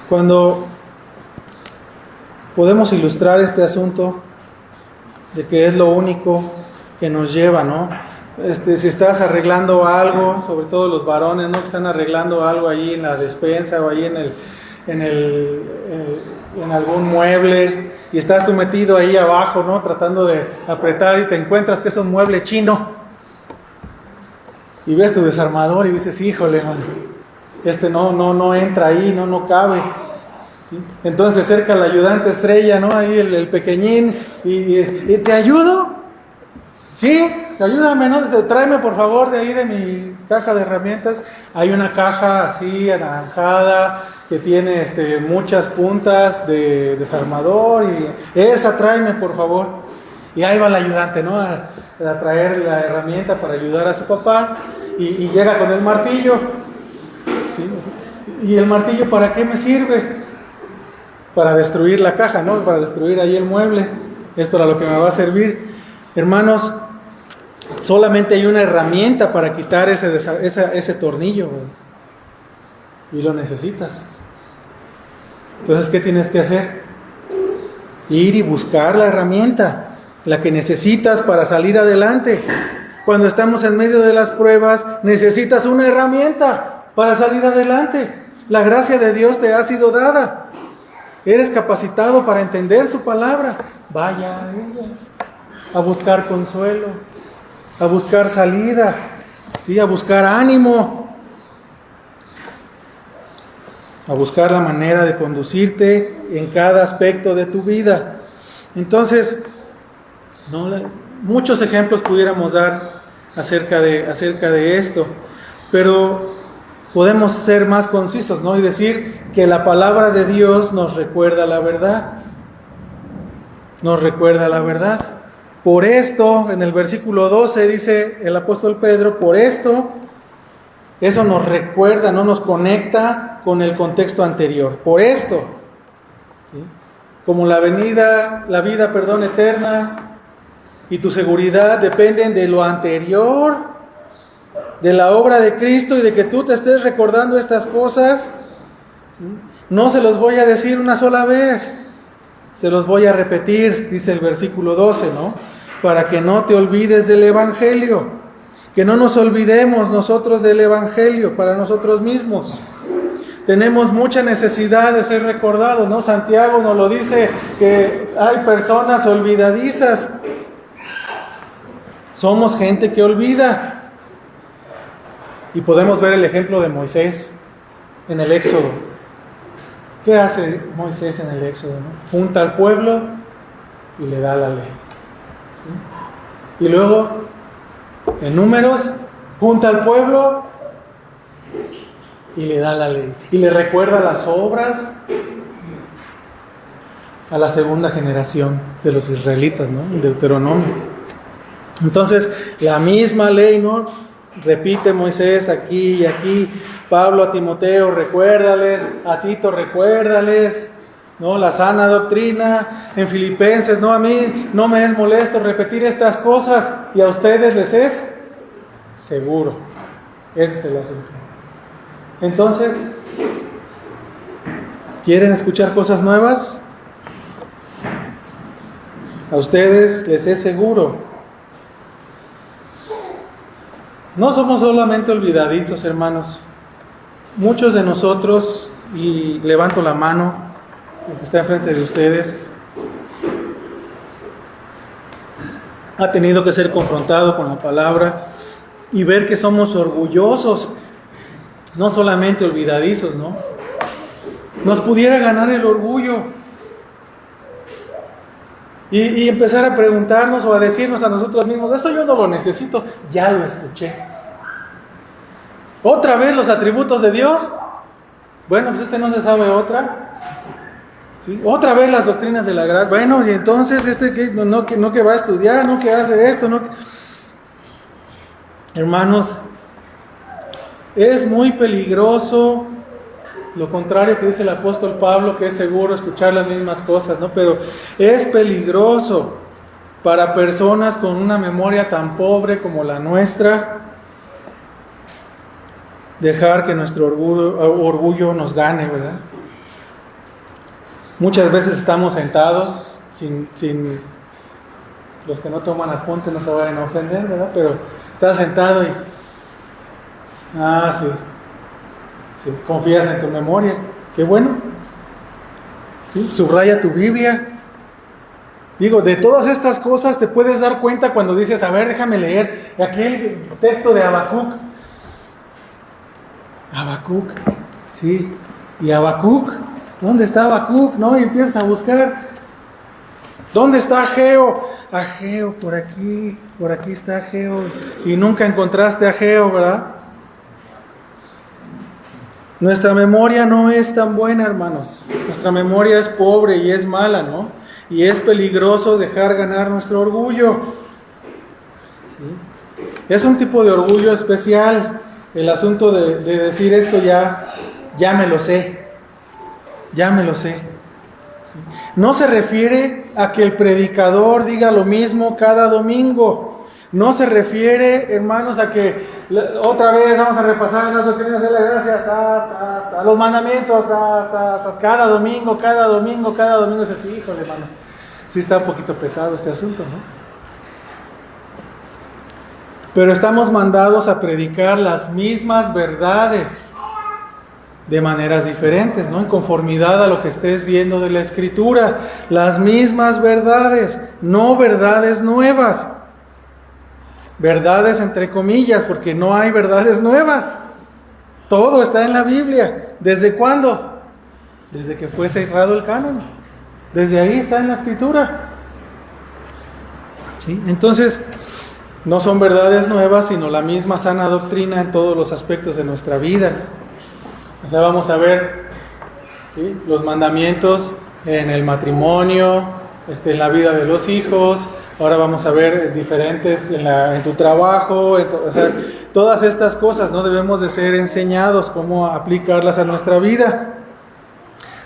S1: Cuando podemos ilustrar este asunto de que es lo único que nos lleva, ¿no? Si estás arreglando algo, sobre todo los varones, ¿no? Que están arreglando algo ahí en la despensa o ahí en algún mueble y estás tú metido ahí abajo, ¿no? Tratando de apretar y te encuentras que es un mueble chino y ves tu desarmador y dices, híjole, man, no entra ahí, no cabe. ¿Sí? Entonces se acerca el ayudante estrella, ¿no? Ahí el pequeñín y ¿te ayudo? Sí, ayúdame, ¿no? Tráeme por favor de ahí de mi caja de herramientas. Hay una caja así anaranjada que tiene muchas puntas de desarmador y esa tráeme por favor. Y ahí va el ayudante, ¿no? A traer la herramienta para ayudar a su papá y llega con el martillo. ¿Sí? ¿Y el martillo para qué me sirve? Para destruir la caja, ¿no? Para destruir ahí el mueble. Es para lo que me va a servir. Hermanos, solamente hay una herramienta para quitar ese tornillo, y lo necesitas. Entonces, ¿qué tienes que hacer? Ir y buscar la herramienta, la que necesitas para salir adelante. Cuando estamos en medio de las pruebas, necesitas una herramienta para salir adelante. La gracia de Dios te ha sido dada. Eres capacitado para entender su palabra. Vaya a ella, a buscar consuelo, a buscar salida, ¿sí? A buscar ánimo, a buscar la manera de conducirte en cada aspecto de tu vida. Entonces, muchos ejemplos pudiéramos dar acerca de esto, pero podemos ser más concisos, ¿no? Y decir que la palabra de Dios nos recuerda la verdad. Nos recuerda la verdad. Por esto, en el versículo 12 dice el apóstol Pedro, por esto, eso nos recuerda, no nos conecta con el contexto anterior. Por esto, ¿sí? Como la vida eterna y tu seguridad dependen de lo anterior, de la obra de Cristo y de que tú te estés recordando estas cosas, ¿sí? No se los voy a decir una sola vez, se los voy a repetir, dice el versículo 12, ¿no? Para que no te olvides del Evangelio, que no nos olvidemos nosotros del Evangelio para nosotros mismos. Tenemos mucha necesidad de ser recordados, ¿no? Santiago nos lo dice, que hay personas olvidadizas. Somos gente que olvida. Y podemos ver el ejemplo de Moisés en el Éxodo. ¿Qué hace Moisés en el Éxodo, no? Junta al pueblo y le da la ley. ¿Sí? Y luego, en Números, junta al pueblo y le da la ley. Y le recuerda las obras a la segunda generación de los israelitas, ¿no? En Deuteronomio. Entonces, la misma ley, ¿no? Repite Moisés aquí y aquí. Pablo a Timoteo, recuérdales. A Tito, recuérdales, ¿no? La sana doctrina. En Filipenses, ¿no? A mí no me es molesto repetir estas cosas, y a ustedes les es seguro. Ese es el asunto. Entonces, ¿quieren escuchar cosas nuevas? A ustedes les es seguro. No somos solamente olvidadizos, hermanos. Muchos de nosotros, y levanto la mano, el que está enfrente de ustedes, ha tenido que ser confrontado con la palabra y ver que somos orgullosos, no solamente olvidadizos, ¿no? nos pudiera ganar el orgullo y empezar a preguntarnos o a decirnos a nosotros mismos, eso yo no lo necesito, ya lo escuché. ¿Otra vez los atributos de Dios? Bueno, pues este no se sabe otra. ¿Sí? Otra vez las doctrinas de la gracia. Bueno, y entonces no que va a estudiar, no que hace esto, no que... Hermanos, es muy peligroso lo contrario que dice el apóstol Pablo, que es seguro escuchar las mismas cosas, ¿no? Pero es peligroso para personas con una memoria tan pobre como la nuestra dejar que nuestro orgullo nos gane, ¿verdad? Muchas veces estamos sentados sin los que no toman apunte no se vayan a ofender, ¿verdad? Pero estás sentado y sí, confías en tu memoria, qué bueno. ¿Sí? Subraya tu Biblia. Digo, de todas estas cosas te puedes dar cuenta cuando dices, a ver, déjame leer aquel texto de Habacuc. Habacuc, sí, y Habacuc, ¿dónde está Habacuc? ¿No? Y empiezas a buscar, ¿dónde está Ageo? Ageo, por aquí está Ageo, y nunca encontraste a Ageo, ¿verdad? Nuestra memoria no es tan buena, hermanos, nuestra memoria es pobre y es mala, ¿no? Y es peligroso dejar ganar nuestro orgullo, ¿sí? Es un tipo de orgullo especial. El asunto de decir esto ya me lo sé. ¿Sí? No se refiere a que el predicador diga lo mismo cada domingo. No se refiere, hermanos, a que otra vez vamos a repasar las doctrinas de la gracia, los mandamientos, cada domingo. Es así, híjole, hermano. Sí está un poquito pesado este asunto, ¿no? Pero estamos mandados a predicar las mismas verdades de maneras diferentes, ¿no? En conformidad a lo que estés viendo de la Escritura. Las mismas verdades, no verdades nuevas. Verdades entre comillas, porque no hay verdades nuevas. Todo está en la Biblia. ¿Desde cuándo? Desde que fue cerrado el canon. Desde ahí está en la Escritura. ¿Sí? Entonces, no son verdades nuevas, sino la misma sana doctrina en todos los aspectos de nuestra vida. O sea, vamos a ver, ¿sí?, los mandamientos en el matrimonio, en la vida de los hijos. Ahora vamos a ver diferentes en tu trabajo. O sea, todas estas cosas no debemos de ser enseñados cómo aplicarlas a nuestra vida.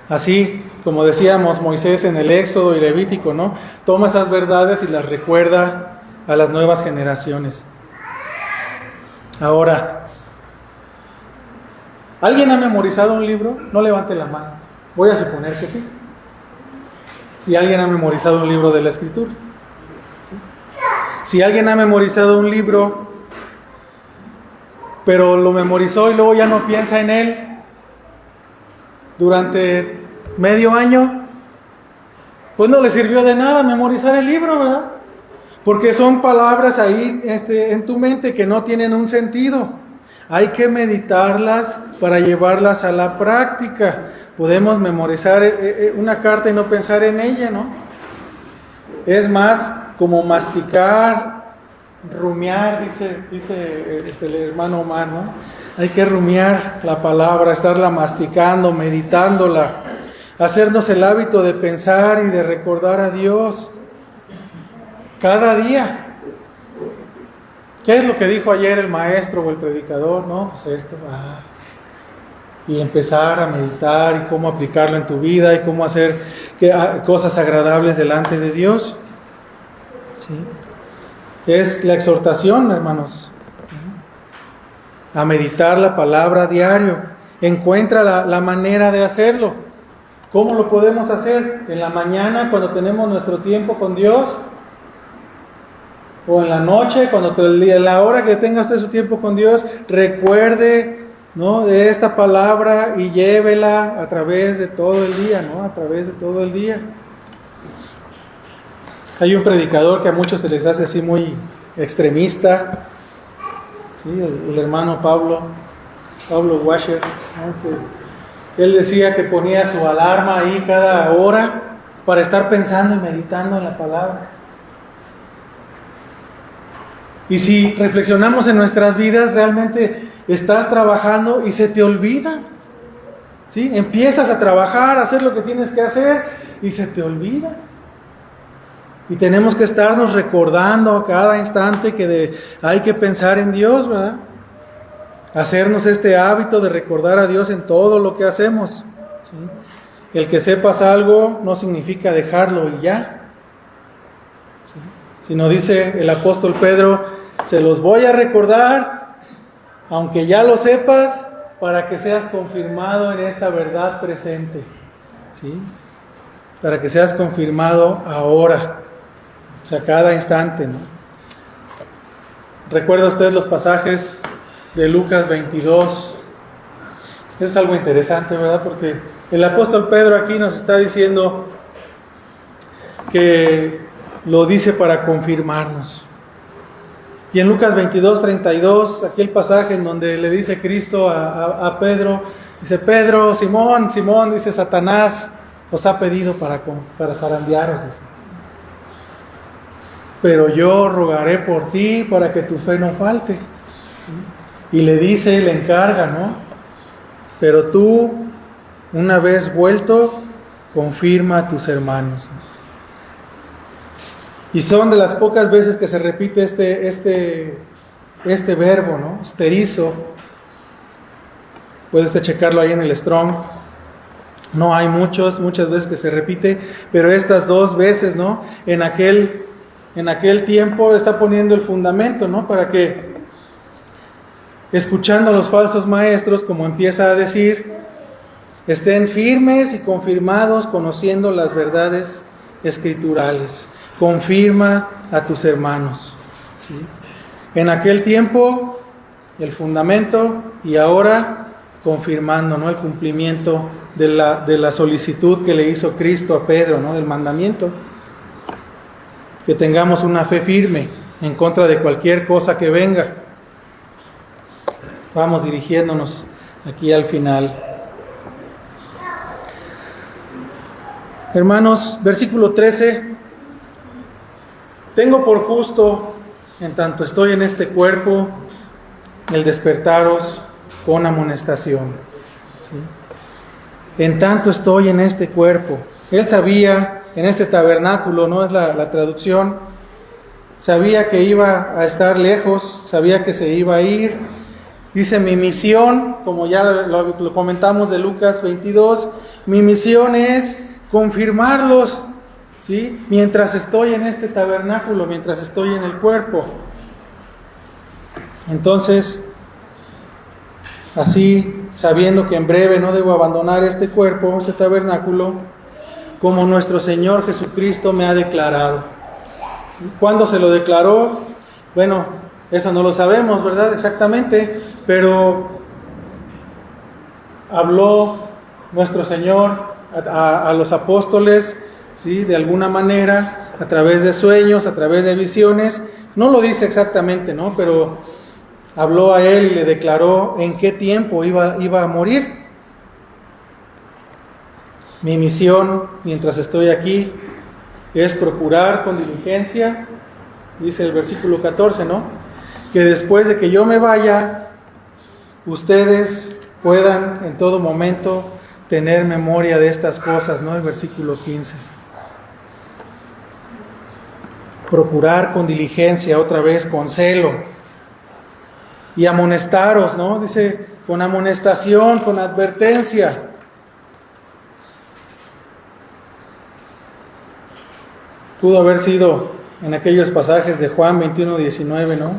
S1: Así como decíamos Moisés en el Éxodo y Levítico, ¿no? Toma esas verdades y las recuerda a las nuevas generaciones. Ahora, ¿alguien ha memorizado un libro? No levante la mano. Voy a suponer que sí. Si alguien ha memorizado un libro de la Escritura. ¿Sí? Si alguien ha memorizado un libro, pero lo memorizó y luego ya no piensa en él durante medio año, pues no le sirvió de nada memorizar el libro, ¿verdad? Porque son palabras ahí en tu mente que no tienen un sentido. Hay que meditarlas para llevarlas a la práctica. Podemos memorizar una carta y no pensar en ella, ¿no? Es más como masticar, rumiar, dice el hermano Omar, ¿no? Hay que rumiar la palabra, estarla masticando, meditándola, hacernos el hábito de pensar y de recordar a Dios cada día. ¿Qué es lo que dijo ayer el maestro o el predicador? No, pues esto, y empezar a meditar y cómo aplicarlo en tu vida y cómo hacer cosas agradables delante de Dios. ¿Sí? Es la exhortación, hermanos, a meditar la palabra diario. Encuentra la manera de hacerlo. ¿Cómo lo podemos hacer? En la mañana, cuando tenemos nuestro tiempo con Dios, o en la noche, en la hora que tenga usted su tiempo con Dios, recuerde, ¿no?, de esta palabra y llévela a través de todo el día, ¿no? A través de todo el día. Hay un predicador que a muchos se les hace así muy extremista, ¿sí? El hermano Pablo Washer, ¿no? Él decía que ponía su alarma ahí cada hora para estar pensando y meditando en la palabra. Y si reflexionamos en nuestras vidas, realmente estás trabajando y se te olvida. ¿Sí? Empiezas a trabajar, a hacer lo que tienes que hacer y se te olvida. Y tenemos que estarnos recordando a cada instante que hay que pensar en Dios, ¿verdad? Hacernos este hábito de recordar a Dios en todo lo que hacemos. ¿Sí? El que sepas algo no significa dejarlo y ya. ¿Sí? Sino dice el apóstol Pedro, se los voy a recordar, aunque ya lo sepas, para que seas confirmado en esta verdad presente. ¿Sí? Para que seas confirmado ahora, o sea, cada instante, ¿no? ¿Recuerda usted los pasajes de Lucas 22? Es algo interesante, ¿verdad? Porque el apóstol Pedro aquí nos está diciendo que lo dice para confirmarnos. Y en Lucas 22:32, aquí el pasaje en donde le dice Cristo a Pedro, dice: Pedro, Simón, Simón, dice, Satanás os ha pedido para zarandearos, dice. Pero yo rogaré por ti para que tu fe no falte. ¿Sí? Y le dice, le encarga, ¿no? Pero tú, una vez vuelto, confirma a tus hermanos. Y son de las pocas veces que se repite este verbo, ¿no? Esterizo. Puedes checarlo ahí en el Strong. No hay muchas veces que se repite, pero estas dos veces, ¿no? En aquel tiempo está poniendo el fundamento, ¿no? Para que, escuchando a los falsos maestros, como empieza a decir, estén firmes y confirmados conociendo las verdades escriturales. Confirma a tus hermanos. ¿Sí? En aquel tiempo, el fundamento, y ahora confirmando, ¿no? El cumplimiento de la solicitud que le hizo Cristo a Pedro, ¿no? Del mandamiento. Que tengamos una fe firme en contra de cualquier cosa que venga. Vamos dirigiéndonos aquí al final. Hermanos, versículo 13. Tengo por justo, en tanto estoy en este cuerpo, el despertaros con amonestación. ¿Sí? En tanto estoy en este cuerpo. Él sabía, en este tabernáculo, no es la traducción, sabía que iba a estar lejos, sabía que se iba a ir. Dice, mi misión, como ya lo comentamos de Lucas 22, mi misión es confirmarlos. ¿Sí? Mientras estoy en este tabernáculo, mientras estoy en el cuerpo. Entonces, así, sabiendo que en breve no debo abandonar este cuerpo, este tabernáculo, como nuestro Señor Jesucristo me ha declarado. ¿Cuándo se lo declaró? Bueno, eso no lo sabemos, ¿verdad? Exactamente, pero habló nuestro Señor a los apóstoles, ¿sí? De alguna manera, a través de sueños, a través de visiones. No lo dice exactamente, ¿no? Pero habló a él y le declaró en qué tiempo iba a morir. Mi misión, mientras estoy aquí, es procurar con diligencia, dice el versículo 14, ¿no? Que después de que yo me vaya, ustedes puedan en todo momento tener memoria de estas cosas, ¿no? El versículo 15. Procurar con diligencia, otra vez con celo, y amonestaros, ¿no? Dice, con amonestación, con advertencia. Pudo haber sido en aquellos pasajes de Juan 21:19, ¿no?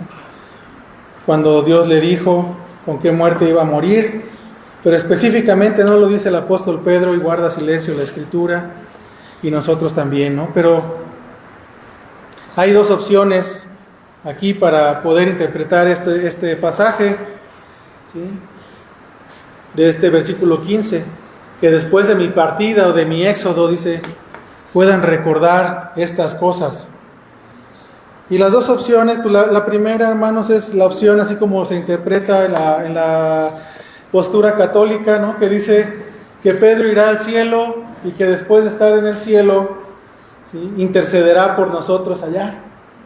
S1: Cuando Dios le dijo con qué muerte iba a morir, pero específicamente no lo dice el apóstol Pedro y guarda silencio la Escritura, y nosotros también, ¿no? Pero hay dos opciones aquí para poder interpretar este pasaje, ¿sí? De este versículo 15, que después de mi partida o de mi éxodo, dice, puedan recordar estas cosas. Y las dos opciones, pues la primera, hermanos, es la opción así como se interpreta en la postura católica, ¿no? Que dice que Pedro irá al cielo y que después de estar en el cielo, ¿sí?, intercederá por nosotros allá.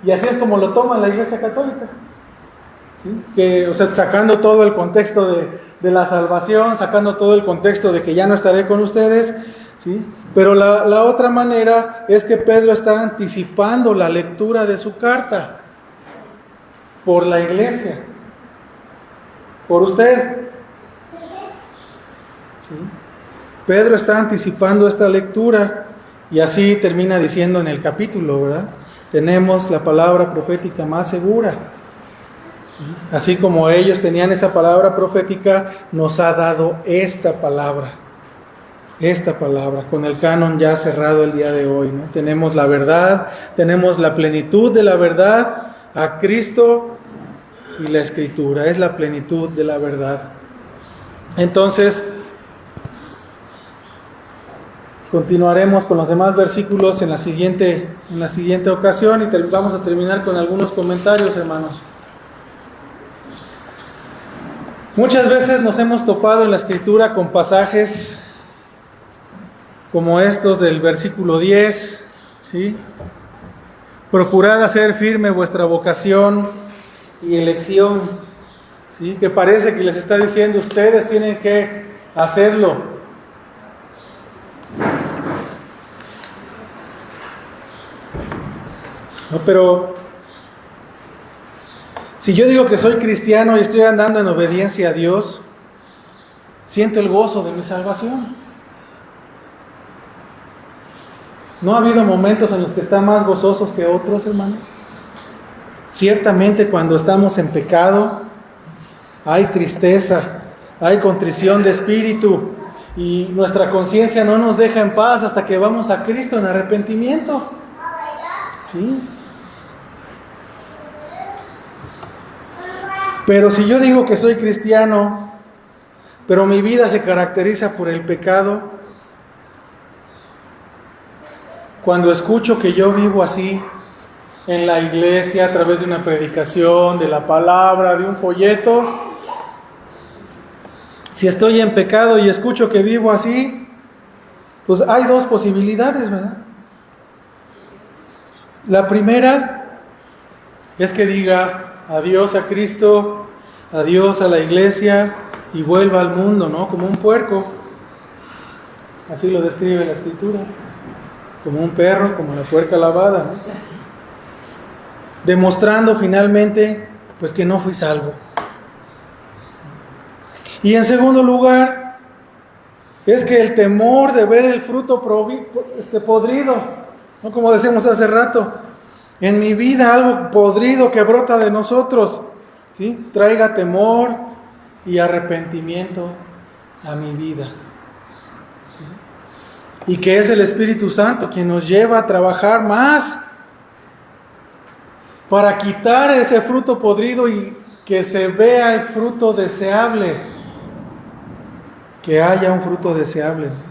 S1: Y así es como lo toma la Iglesia Católica, ¿sí? Que, o sea, sacando todo el contexto de la salvación, sacando todo el contexto de que ya no estaré con ustedes, ¿sí? Pero la otra manera es que Pedro está anticipando la lectura de su carta por la Iglesia, por usted, ¿sí? Pedro está anticipando esta lectura y así termina diciendo en el capítulo, ¿verdad? Tenemos la palabra profética más segura. Así como ellos tenían esa palabra profética, nos ha dado esta palabra, con el canon ya cerrado el día de hoy, ¿no? Tenemos la verdad, tenemos la plenitud de la verdad, a Cristo y la Escritura, es la plenitud de la verdad. Entonces, continuaremos con los demás versículos en la siguiente ocasión y vamos a terminar con algunos comentarios, hermanos. Muchas veces nos hemos topado en la Escritura con pasajes como estos del versículo 10, ¿sí? Procurad hacer firme vuestra vocación y elección, ¿sí? Que parece que les está diciendo, ustedes tienen que hacerlo. No, pero si yo digo que soy cristiano y estoy andando en obediencia a Dios, siento el gozo de mi salvación. ¿No ha habido momentos en los que están más gozosos que otros, hermanos? Ciertamente cuando estamos en pecado, hay tristeza, hay contrición de espíritu y nuestra conciencia no nos deja en paz hasta que vamos a Cristo en arrepentimiento. ¿Sí? Pero si yo digo que soy cristiano, pero mi vida se caracteriza por el pecado, cuando escucho que yo vivo así en la iglesia a través de una predicación, de la palabra, de un folleto, si estoy en pecado y escucho que vivo así, pues hay dos posibilidades, ¿verdad? La primera es que diga adiós a Cristo, adiós a la iglesia y vuelva al mundo, ¿no? Como un puerco. Así lo describe la Escritura. Como un perro, como la puerca lavada, ¿no? Demostrando finalmente, pues, que no fui salvo. Y en segundo lugar, es que el temor de ver el fruto podrido, ¿no? Como decíamos hace rato, en mi vida algo podrido que brota de nosotros, ¿sí?, traiga temor y arrepentimiento a mi vida, ¿sí? Y que es el Espíritu Santo quien nos lleva a trabajar más para quitar ese fruto podrido y que se vea el fruto deseable, que haya un fruto deseable, ¿no?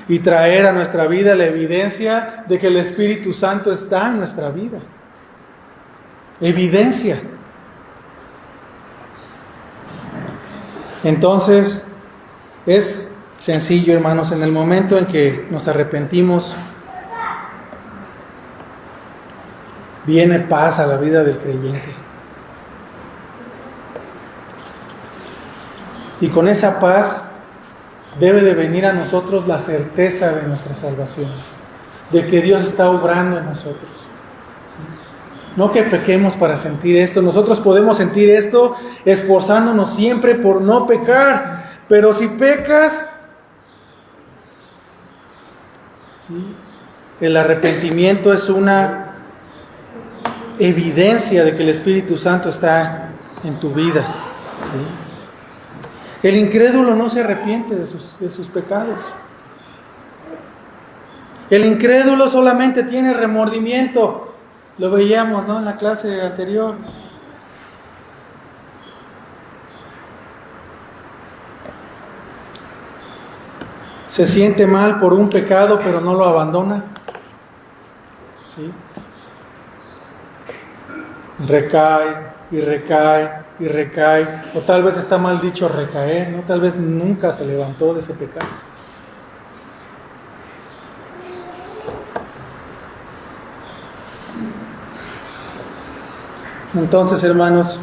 S1: Y traer a nuestra vida la evidencia de que el Espíritu Santo está en nuestra vida. Evidencia. Entonces, es sencillo, hermanos, en el momento en que nos arrepentimos, viene paz a la vida del creyente. Y con esa paz debe de venir a nosotros la certeza de nuestra salvación, de que Dios está obrando en nosotros. ¿Sí? No que pequemos para sentir esto. Nosotros podemos sentir esto esforzándonos siempre por no pecar, pero si pecas, ¿sí?, el arrepentimiento es una evidencia de que el Espíritu Santo está en tu vida, ¿sí? El incrédulo no se arrepiente de sus pecados. El incrédulo solamente tiene remordimiento. Lo veíamos, ¿no?, en la clase anterior. Se siente mal por un pecado, pero no lo abandona. ¿Sí? Recae y recae y recae, o tal vez está mal dicho recaer, ¿no? Tal vez nunca se levantó de ese pecado. Entonces, hermanos,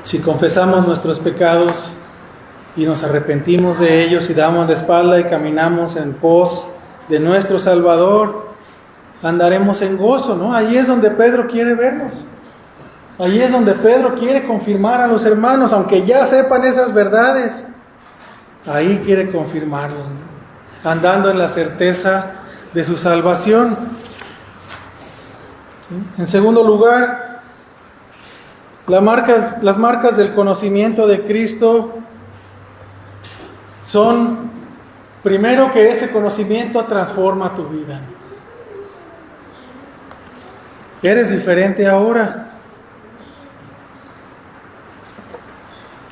S1: si confesamos nuestros pecados y nos arrepentimos de ellos y damos la espalda y caminamos en pos de nuestro Salvador, andaremos en gozo, ¿no? Ahí es donde Pedro quiere vernos. Ahí es donde Pedro quiere confirmar a los hermanos, aunque ya sepan esas verdades. Ahí quiere confirmarlos, ¿no? Andando en la certeza de su salvación. ¿Sí? En segundo lugar, las marcas del conocimiento de Cristo son, primero, que ese conocimiento transforma tu vida. Eres diferente ahora.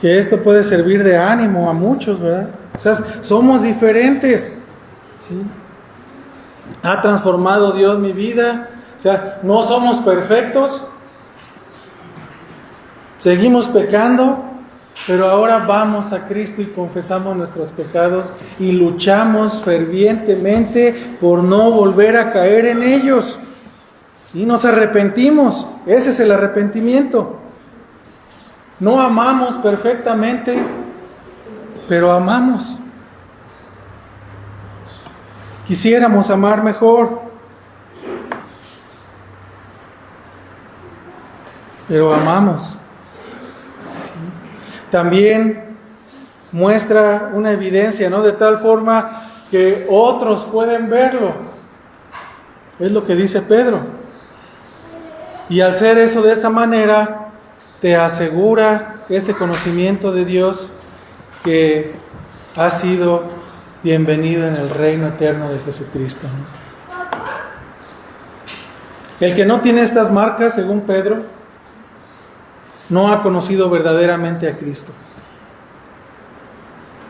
S1: Que esto puede servir de ánimo a muchos, ¿verdad? O sea, somos diferentes. ¿Sí? Ha transformado Dios mi vida. O sea, no somos perfectos. Seguimos pecando, pero ahora vamos a Cristo y confesamos nuestros pecados y luchamos fervientemente por no volver a caer en ellos. ¿Sí? Nos arrepentimos. Ese es el arrepentimiento. No amamos perfectamente, pero amamos. Quisiéramos amar mejor, pero amamos. También muestra una evidencia, ¿no? De tal forma que otros pueden verlo. Es lo que dice Pedro. Y al ser eso de esa manera, te asegura este conocimiento de Dios que ha sido bienvenido en el reino eterno de Jesucristo. El que no tiene estas marcas, según Pedro, no ha conocido verdaderamente a Cristo.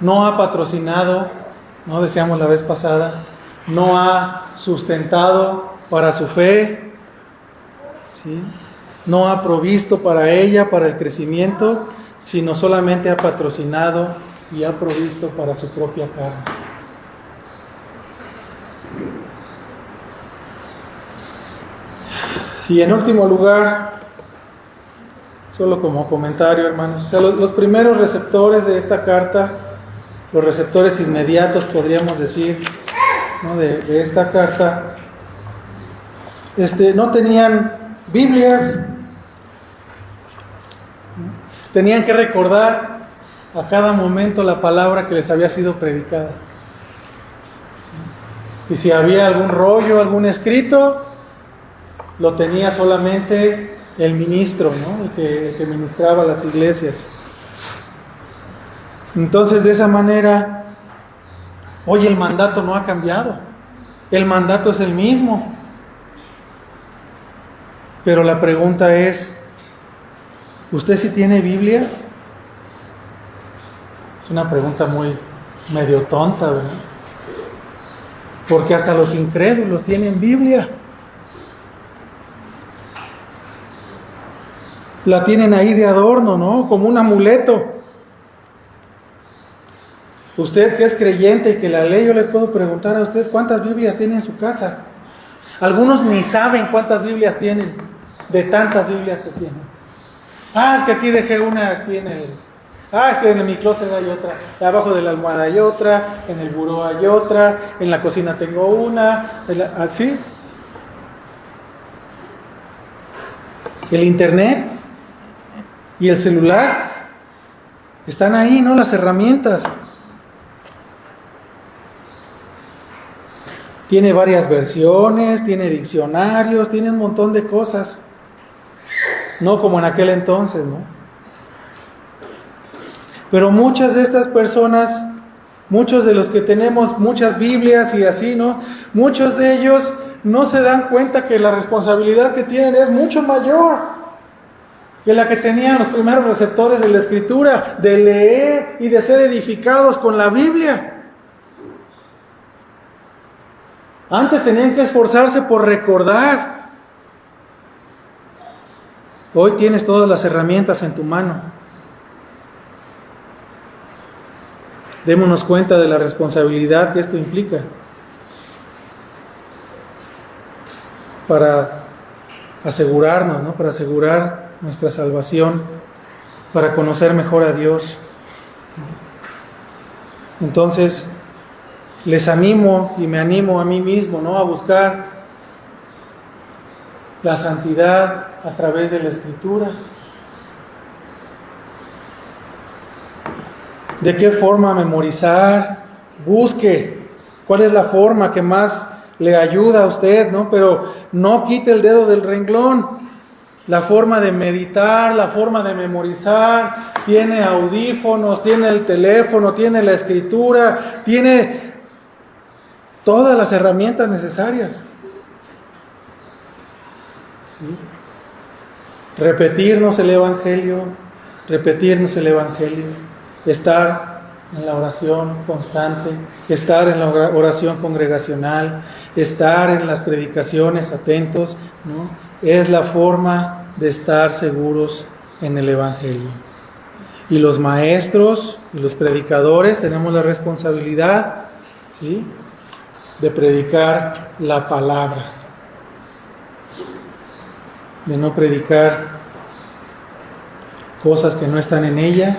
S1: No ha patrocinado, no decíamos la vez pasada, no ha sustentado para su fe, ¿sí? No ha provisto para ella, para el crecimiento, sino solamente ha patrocinado y ha provisto para su propia carne. Y en último lugar, solo como comentario, hermanos, o sea, los primeros receptores de esta carta, los receptores inmediatos, podríamos decir, ¿no? de esta carta, no tenían Biblias. Tenían que recordar a cada momento la palabra que les había sido predicada. Y si había algún rollo, algún escrito, lo tenía solamente el ministro, ¿no? el que ministraba las iglesias. Entonces, de esa manera, hoy el mandato no ha cambiado. El mandato es el mismo. Pero la pregunta es, ¿usted sí tiene Biblia? Es una pregunta muy medio tonta, ¿verdad? Porque hasta los incrédulos tienen Biblia. La tienen ahí de adorno, ¿no? Como un amuleto. Usted que es creyente y que la lee, yo le puedo preguntar a usted cuántas Biblias tiene en su casa. Algunos ni saben cuántas Biblias tienen, de tantas Biblias que tienen. Es que aquí dejé una, aquí en el... es que en mi closet hay otra, abajo de la almohada hay otra, en el buró hay otra, en la cocina tengo una, así. El internet y el celular están ahí, ¿no? Las herramientas. Tiene varias versiones, tiene diccionarios, tiene un montón de cosas. No como en aquel entonces, ¿no? Pero muchas de estas personas, muchos de los que tenemos muchas Biblias y así, ¿no? Muchos de ellos no se dan cuenta que la responsabilidad que tienen es mucho mayor que la que tenían los primeros receptores de la Escritura, de leer y de ser edificados con la Biblia. Antes tenían que esforzarse por recordar. Hoy tienes todas las herramientas en tu mano. Démonos cuenta de la responsabilidad que esto implica para asegurarnos, ¿no? Para asegurar nuestra salvación, para conocer mejor a Dios. Entonces, les animo y me animo a mí mismo, ¿no? A buscar la santidad a través de la Escritura. ¿De qué forma memorizar? Busque cuál es la forma que más le ayuda a usted, ¿no? Pero no quite el dedo del renglón. La forma de meditar, la forma de memorizar, tiene audífonos, tiene el teléfono, tiene la Escritura, tiene todas las herramientas necesarias. ¿Sí? Repetirnos el Evangelio, estar en la oración constante, estar en la oración congregacional, estar en las predicaciones atentos, ¿no? Es la forma de estar seguros en el Evangelio. Y los maestros y los predicadores tenemos la responsabilidad, ¿sí?, de predicar la palabra, de no predicar cosas que no están en ella,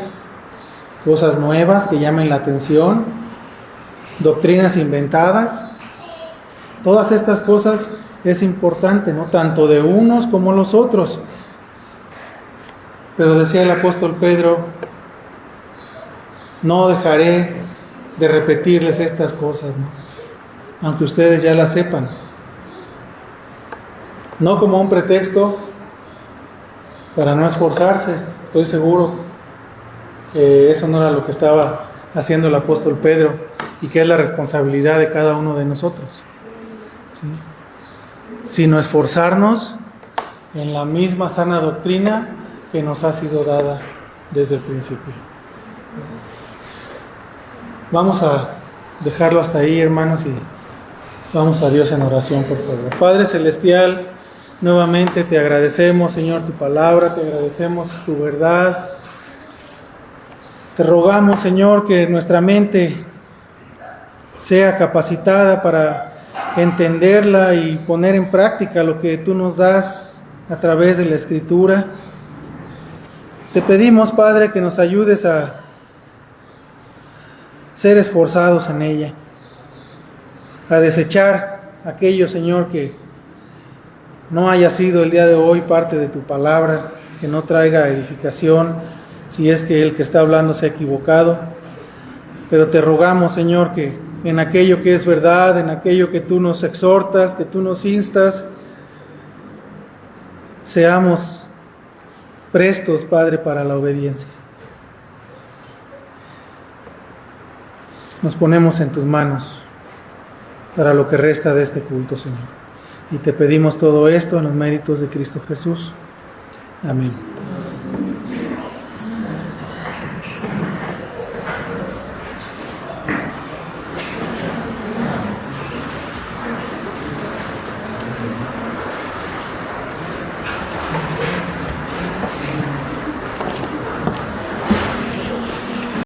S1: cosas nuevas que llamen la atención, doctrinas inventadas. Todas estas cosas es importante, ¿no? Tanto de unos como los otros. Pero decía el apóstol Pedro, no dejaré de repetirles estas cosas, ¿no? Aunque ustedes ya las sepan. No como un pretexto para no esforzarse. Estoy seguro que eso no era lo que estaba haciendo el apóstol Pedro y que es la responsabilidad de cada uno de nosotros, ¿sí?, sino esforzarnos en la misma sana doctrina que nos ha sido dada desde el principio. Vamos a dejarlo hasta ahí, hermanos, y vamos a Dios en oración, por favor. Padre Celestial, nuevamente te agradecemos, Señor, tu palabra, te agradecemos tu verdad. Te rogamos, Señor, que nuestra mente sea capacitada para entenderla y poner en práctica lo que tú nos das a través de la Escritura. Te pedimos, Padre, que nos ayudes a ser esforzados en ella, a desechar aquello, Señor, que no haya sido el día de hoy parte de tu palabra, que no traiga edificación, si es que el que está hablando se ha equivocado. Pero te rogamos, Señor, que en aquello que es verdad, en aquello que tú nos exhortas, que tú nos instas, seamos prestos, Padre, para la obediencia. Nos ponemos en tus manos para lo que resta de este culto, Señor. Y te pedimos todo esto en los méritos de Cristo Jesús. Amén.